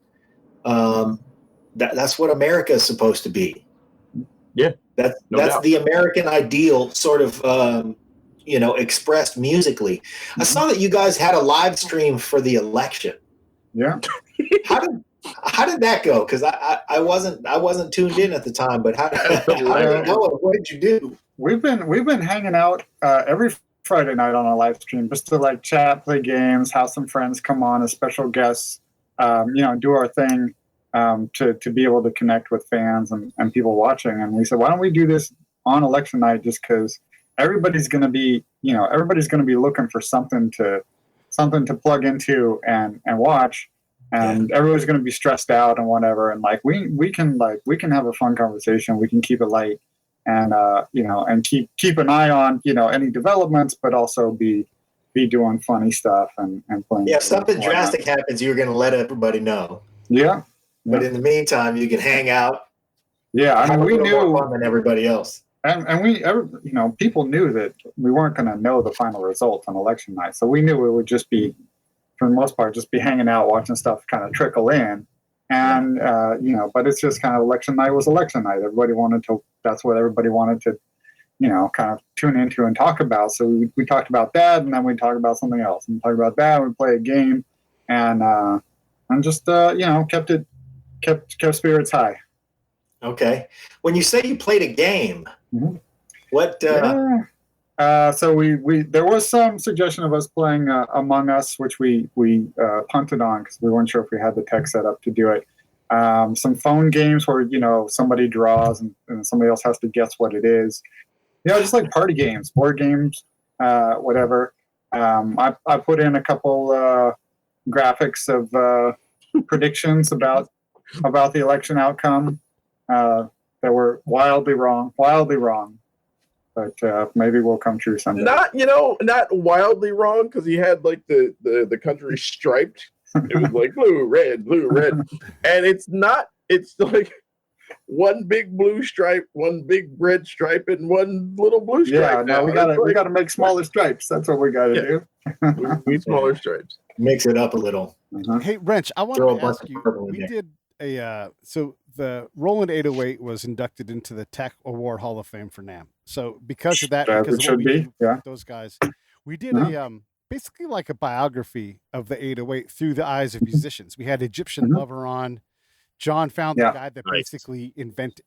that's what America is supposed to be. Yeah, that's the American ideal, sort of expressed musically. Mm-hmm. I saw that you guys had a live stream for the election. Yeah. How did that go? Because I wasn't tuned in at the time, but how did it go? What did you do? We've been hanging out every Friday night on a live stream just to chat, play games, have some friends come on as special guests, do our thing to be able to connect with fans and people watching. And we said, why don't we do this on election night? Just because everybody's going to be looking for something to plug into and watch. And everybody's going to be stressed out and whatever. And we can have a fun conversation. We can keep it light and, and keep an eye on, any developments, but also be doing funny stuff and playing. Yeah. If something drastic happens, you're going to let everybody know. Yeah. But in the meantime, you can hang out. Yeah. I mean, we knew more fun than everybody else. And people knew that we weren't going to know the final result on election night. So we knew it would just be, for the most part, just be hanging out, watching stuff kind of trickle in. And, but it's just kind of election night was election night. That's what everybody wanted to, kind of tune into and talk about. So we talked about that, and then we talked about something else. And we talked about that, and we play a game, and just, kept spirits high. Okay. When you say you played a game, mm-hmm. What? So we there was some suggestion of us playing Among Us, which we punted on because we weren't sure if we had the tech set up to do it. Some phone games where somebody draws and somebody else has to guess what it is. Just like party games, board games, whatever. I put in a couple graphics of predictions about the election outcome that were wildly wrong. But maybe we'll come true someday. Not wildly wrong, because he had the country striped. It was like blue, red, and it's not. It's like one big blue stripe, one big red stripe, and one little blue stripe. Yeah, no, we gotta make smaller stripes. That's what we gotta do. We need smaller stripes. Mix it up a little. Uh-huh. Hey, Rench, I want to ask you. We did so the Roland 808 was inducted into the Tech Award Hall of Fame for NAMM. So because of that, because of what we did with those guys, we did a basically like a biography of the 808 through the eyes of musicians. We had Egyptian Lover on. John found the guy that basically invented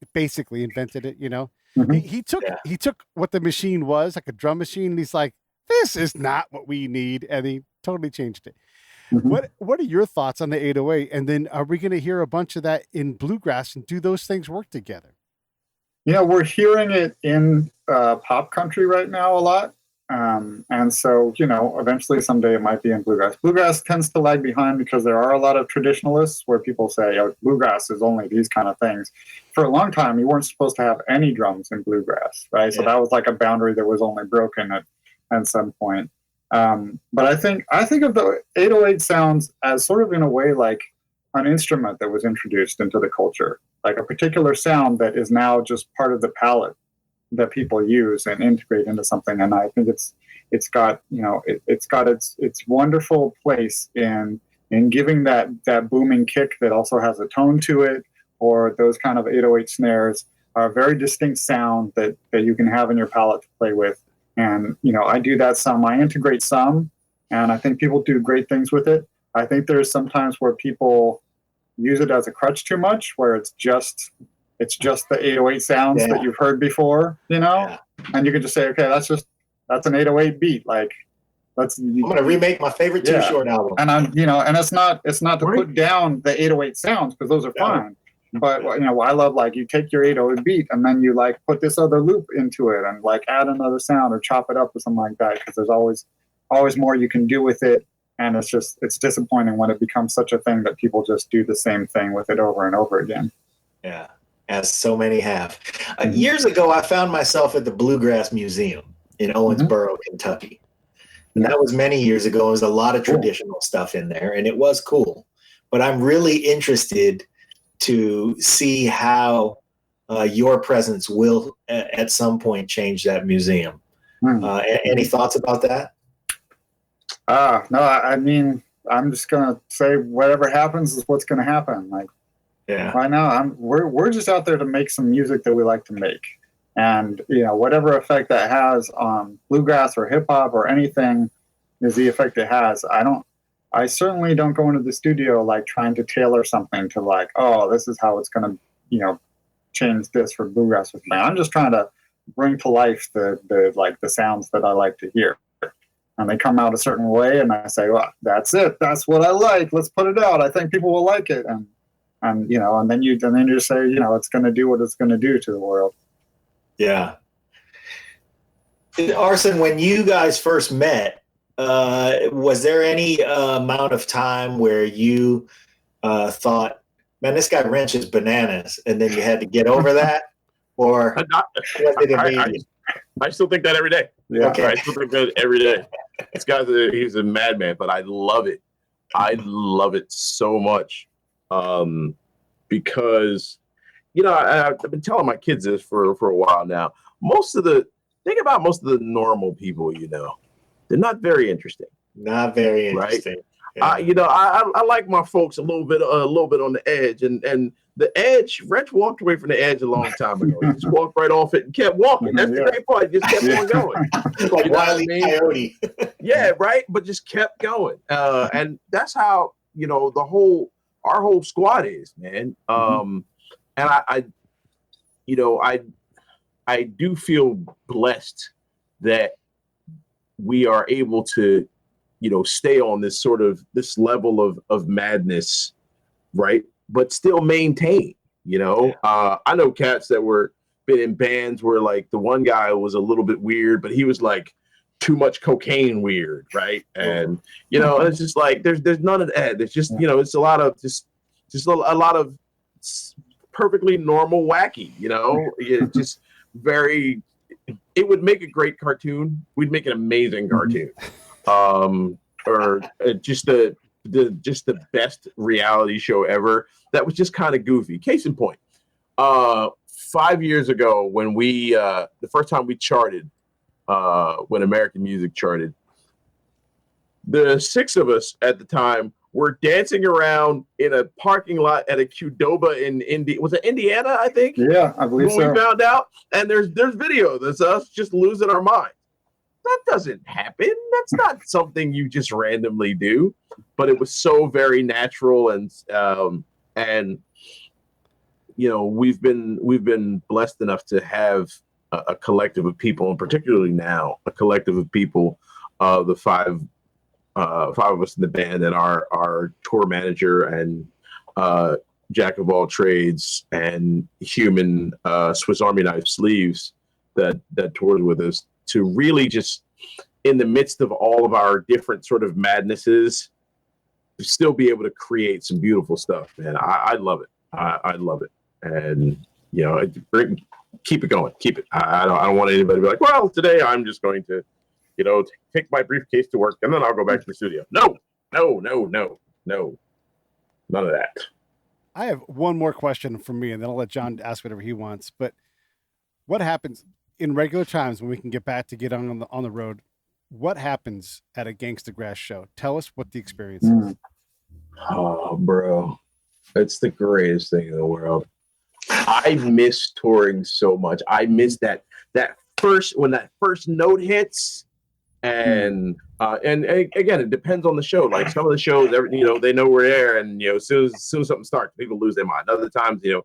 it. Mm-hmm. He took what the machine was, like a drum machine, and he's like, "This is not what we need," and he totally changed it. What are your thoughts on the 808? And then are we going to hear a bunch of that in bluegrass, and do those things work together? We're hearing it in pop country right now a lot. And so, eventually someday it might be in bluegrass. Bluegrass tends to lag behind because there are a lot of traditionalists where people say, oh, bluegrass is only these kind of things. For a long time, you weren't supposed to have any drums in bluegrass, right? So that was like a boundary that was only broken at some point. But I think of the 808 sounds as sort of in a way like an instrument that was introduced into the culture, like a particular sound that is now just part of the palette that people use and integrate into something. And I think it's got its wonderful place in giving that booming kick that also has a tone to it, or those kind of 808 snares are a very distinct sound that you can have in your palette to play with. And I do that some. I integrate some, and I think people do great things with it. I think there's sometimes where people use it as a crutch too much, where it's just the 808 sounds that you've heard before, and you can just say, okay, that's an 808 beat. Like, I'm going to remake my favorite Too Short album. And and it's not to put down the 808 sounds, because those are fine. But I love, like, you take your 808 beat and then you like put this other loop into it and like add another sound or chop it up or something like that, because there's always more you can do with it. And it's disappointing when it becomes such a thing that people just do the same thing with it over and over again. Yeah, as so many have. Years ago, I found myself at the Bluegrass Museum in Owensboro, Kentucky. And that was many years ago. There was a lot of traditional stuff in there, and it was cool. But I'm really interested to see how your presence will at some point change that museum. Any thoughts about that? No, I mean, I'm just gonna say whatever happens is what's gonna happen. Like, right now, we're just out there to make some music that we like to make, and whatever effect that has on bluegrass or hip hop or anything is the effect it has. I certainly don't go into the studio like trying to tailor something to like, oh, this is how it's gonna change this for bluegrass with me. I'm just trying to bring to life the sounds that I like to hear. And they come out a certain way, and I say, well, that's it. That's what I like. Let's put it out. I think people will like it. And then you just say, it's going to do what it's going to do to the world. Yeah. Arson, when you guys first met, was there any amount of time where you thought, man, this guy Rench is bananas, and then you had to get over that? Or I still think that every day. Yeah. Okay. I still think that every day. This guy's he's a madman, but I love it. I love it so much. Because, I've been telling my kids this for a while now. Most of the normal people, they're not very interesting. Not very interesting. Right? Yeah. I like my folks a little bit on the edge, and the edge. Rench walked away from the edge a long time ago. He just walked right off it and kept walking. That's the great part. He just kept on going. Like Wile E. Coyote. Yeah, right. But just kept going, and that's how our whole squad is, man. And I do feel blessed that we are able to, stay on this level of madness, right? But still maintain, I know cats that been in bands where like the one guy was a little bit weird, but he was like too much cocaine weird, right? And it's just like there's none of that. There's just it's a lot of just a lot of perfectly normal wacky. It's just very. It would make a great cartoon. We'd make an amazing cartoon, or just the best reality show ever. That was just kind of goofy. Case in point, 5 years ago when we the first time we charted, when American music charted, the six of us at the time were dancing around in a parking lot at a Qdoba in Indiana, I think. Yeah, I believe so. When we found out, and there's video that's us just losing our mind. That doesn't happen. That's not something you just randomly do. But it was so very natural, and we've been blessed enough to have a collective of people, and particularly now a collective of people, the five five of us in the band, and our tour manager and jack of all trades and human Swiss Army knife sleeves that tours with us, to really just, in the midst of all of our different sort of madnesses, still be able to create some beautiful stuff, man. I love it. I love it. And, you know, keep it going. Keep it. I don't want anybody to be like, well, today I'm just going to, you know, take my briefcase to work and then I'll go back to the studio. No. None of that. I have one more question from me, and then I'll let John ask whatever he wants. But what happens in regular times when we can get back to get on the road? What happens at a Gangstagrass show? Tell us what the experience is. Oh, bro, it's the greatest thing in the world. I miss touring so much. I miss that when that first note hits, and again, it depends on the show. Like some of the shows, you know, they know we're there, and you know, as soon as something starts, people lose their mind. Other times, you know,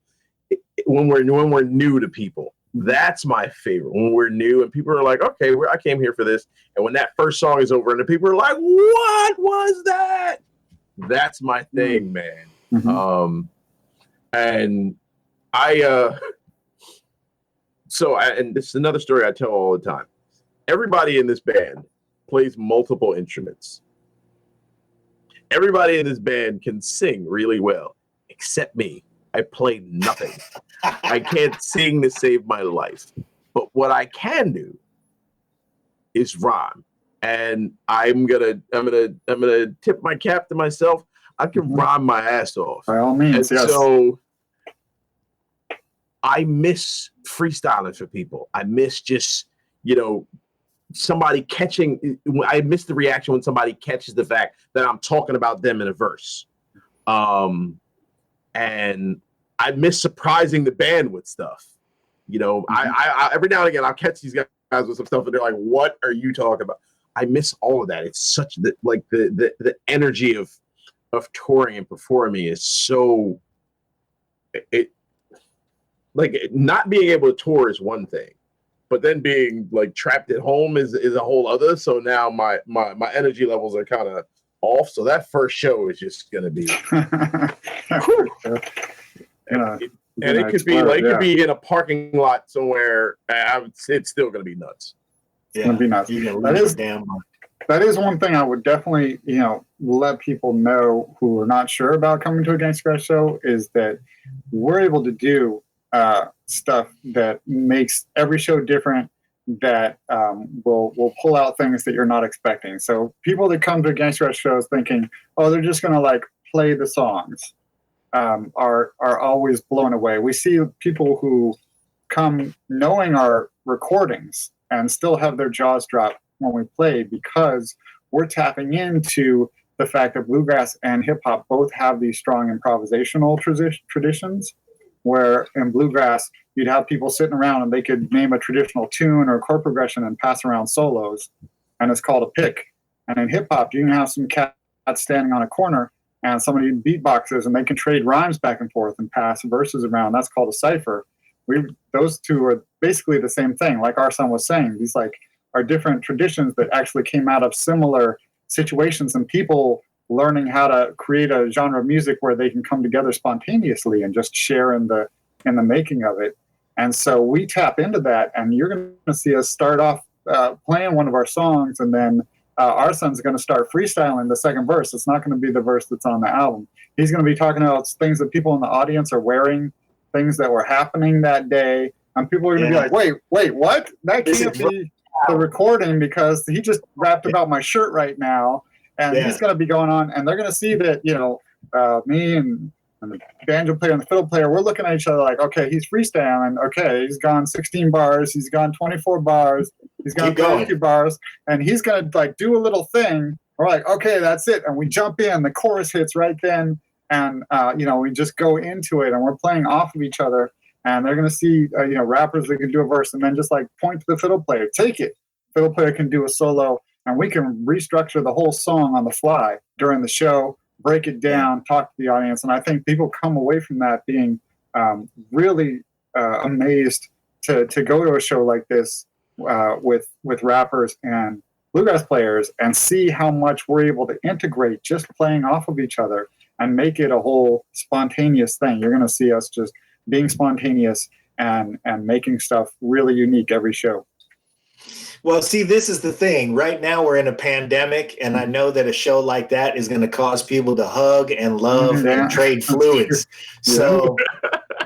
when we're new to people, that's my favorite. When we're new and people are like, okay, I came here for this, and when that first song is over, and the people are like, what was that? That's my thing, man. Mm-hmm. And and this is another story I tell all the time. Everybody in this band plays multiple instruments. Everybody in this band can sing really well, except me. I play nothing. I can't sing to save my life. But what I can do is rhyme. And I'm gonna tip my cap to myself. I can rhyme my ass off. By all means, and yes. So I miss freestyling for people. I miss just, you know, somebody catching. I miss the reaction when somebody catches the fact that I'm talking about them in a verse. And I miss surprising the band with stuff. You know, I every now and again I'll catch these guys with some stuff and they're like, "What are you talking about?" I miss all of that. It's such the energy of touring and performing is so. It like not being able to tour is one thing, but then being like trapped at home is a whole other. So now my energy levels are kind of off. So that first show is just gonna be. And it could be like, it could be in a parking lot somewhere. It's still going to be nuts. It's going to be nuts. That is one thing I would definitely, you know, let people know who are not sure about coming to a Gangstagrass show is that we're able to do stuff that makes every show different. That will pull out things that you're not expecting. So people that come to Gangstagrass shows thinking, oh, they're just going to like play the songs. Are always blown away. We see people who come knowing our recordings and still have their jaws drop when we play because we're tapping into the fact that bluegrass and hip hop both have these strong improvisational traditions. Where in bluegrass you'd have people sitting around and they could name a traditional tune or chord progression and pass around solos, and it's called a pick. And in hip hop you can have some cat standing on a corner and somebody beatboxes and they can trade rhymes back and forth and pass verses around. That's called a cipher. Those two are basically the same thing. Like our son was saying, these like are different traditions that actually came out of similar situations and people learning how to create a genre of music where they can come together spontaneously and just share in the making of it. And so we tap into that, and you're going to see us start off playing one of our songs, and then our son's going to start freestyling the second verse. It's not going to be the verse that's on the album. He's going to be talking about things that people in the audience are wearing, things that were happening that day. And people are going to be like, wait, what? That can't be the recording because he just rapped about my shirt right now. And he's going to be going on. And they're going to see that, you know, me and the banjo player and the fiddle player, we're looking at each other like, okay, he's freestyling. Okay, he's gone 16 bars. He's gone 24 bars. He's gone 32 bars. And he's going to like do a little thing. We're like, okay, that's it. And we jump in. The chorus hits right then. And, you know, we just go into it. And we're playing off of each other. And they're going to see, you know, rappers that can do a verse and then just like point to the fiddle player. Take it. Fiddle player can do a solo. And we can restructure the whole song on the fly during the show, break it down, talk to the audience. And I think people come away from that being really amazed to go to a show like this with rappers and bluegrass players and see how much we're able to integrate just playing off of each other and make it a whole spontaneous thing. You're going to see us just being spontaneous and making stuff really unique every show. Well, see, this is the thing. Right now we're in a pandemic, and I know that a show like that is going to cause people to hug and love and trade fluids. So,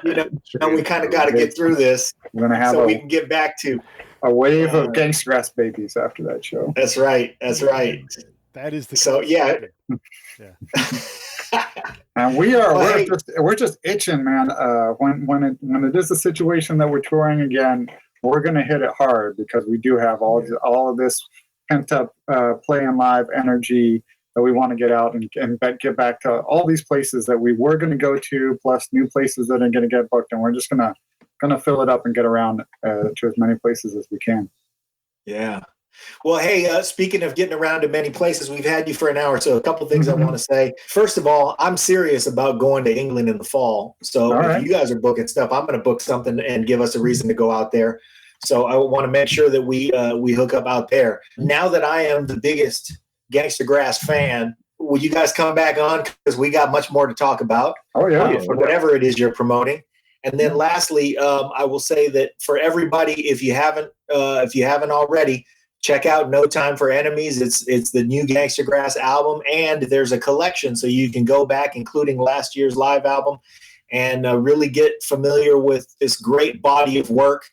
we kind of got to get through this We're going to have so we can get back to a wave of Gangstagrass babies after that show. That's right. That is the so yeah. And we're just itching, man. When it is a situation that we're touring again, we're going to hit it hard because we do have all of this pent up playing live energy that we want to get out and get back to all these places that we were going to go to, plus new places that are going to get booked, and we're just gonna fill it up and get around to as many places as we can. Yeah. Well, hey, speaking of getting around to many places, we've had you for an hour. So a couple things I want to say. First of all, I'm serious about going to England in the fall. So if you guys are booking stuff, I'm going to book something and give us a reason to go out there. So I want to make sure that we hook up out there. Now that I am the biggest Gangstagrass fan, will you guys come back on? Because we got much more to talk about. Oh, yeah. Whatever it is you're promoting. And then lastly, I will say that for everybody, if you haven't already, check out No Time for Enemies. It's the new Gangstagrass album, and there's a collection so you can go back, including last year's live album, and really get familiar with this great body of work.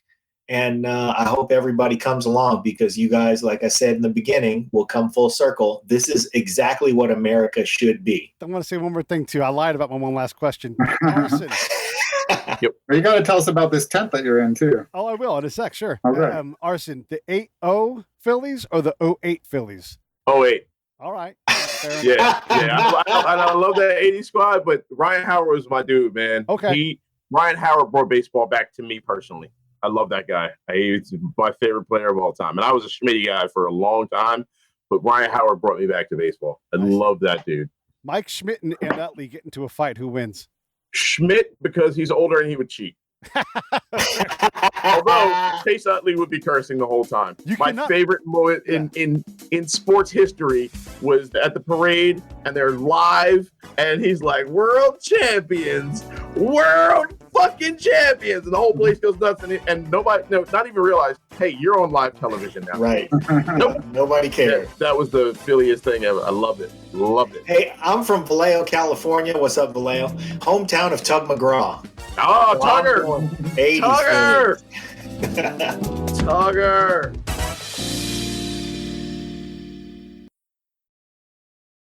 And I hope everybody comes along because you guys, like I said in the beginning, will come full circle. This is exactly what America should be. I want to say one more thing, too. I lied about my one last question. Arson. Yep. You got to tell us about this tent that you're in, too. Oh, I will in a sec, sure. Okay. Arson, the 8-0 Phillies or the 08 Phillies? 08. All right. Yeah. I love that 80 squad, but Ryan Howard was my dude, man. Okay. Ryan Howard brought baseball back to me personally. I love that guy. He's my favorite player of all time. And I was a Schmitty guy for a long time, but Ryan Howard brought me back to baseball. I love that dude. Mike Schmidt and Utley get into a fight. Who wins? Schmidt, because he's older and he would cheat. Although Chase Utley would be cursing the whole time. My favorite moment in sports history was at the parade, and they're live, and he's like, "World champions, world fucking champions," and the whole place goes nuts, and nobody, not even realized, hey, you're on live television now. Right. Nobody cared. That was the Philliest thing ever. I loved it. Hey, I'm from Vallejo, California. What's up, Vallejo? Hometown of Tug McGraw. Oh, Tugger! Tugger! Tugger!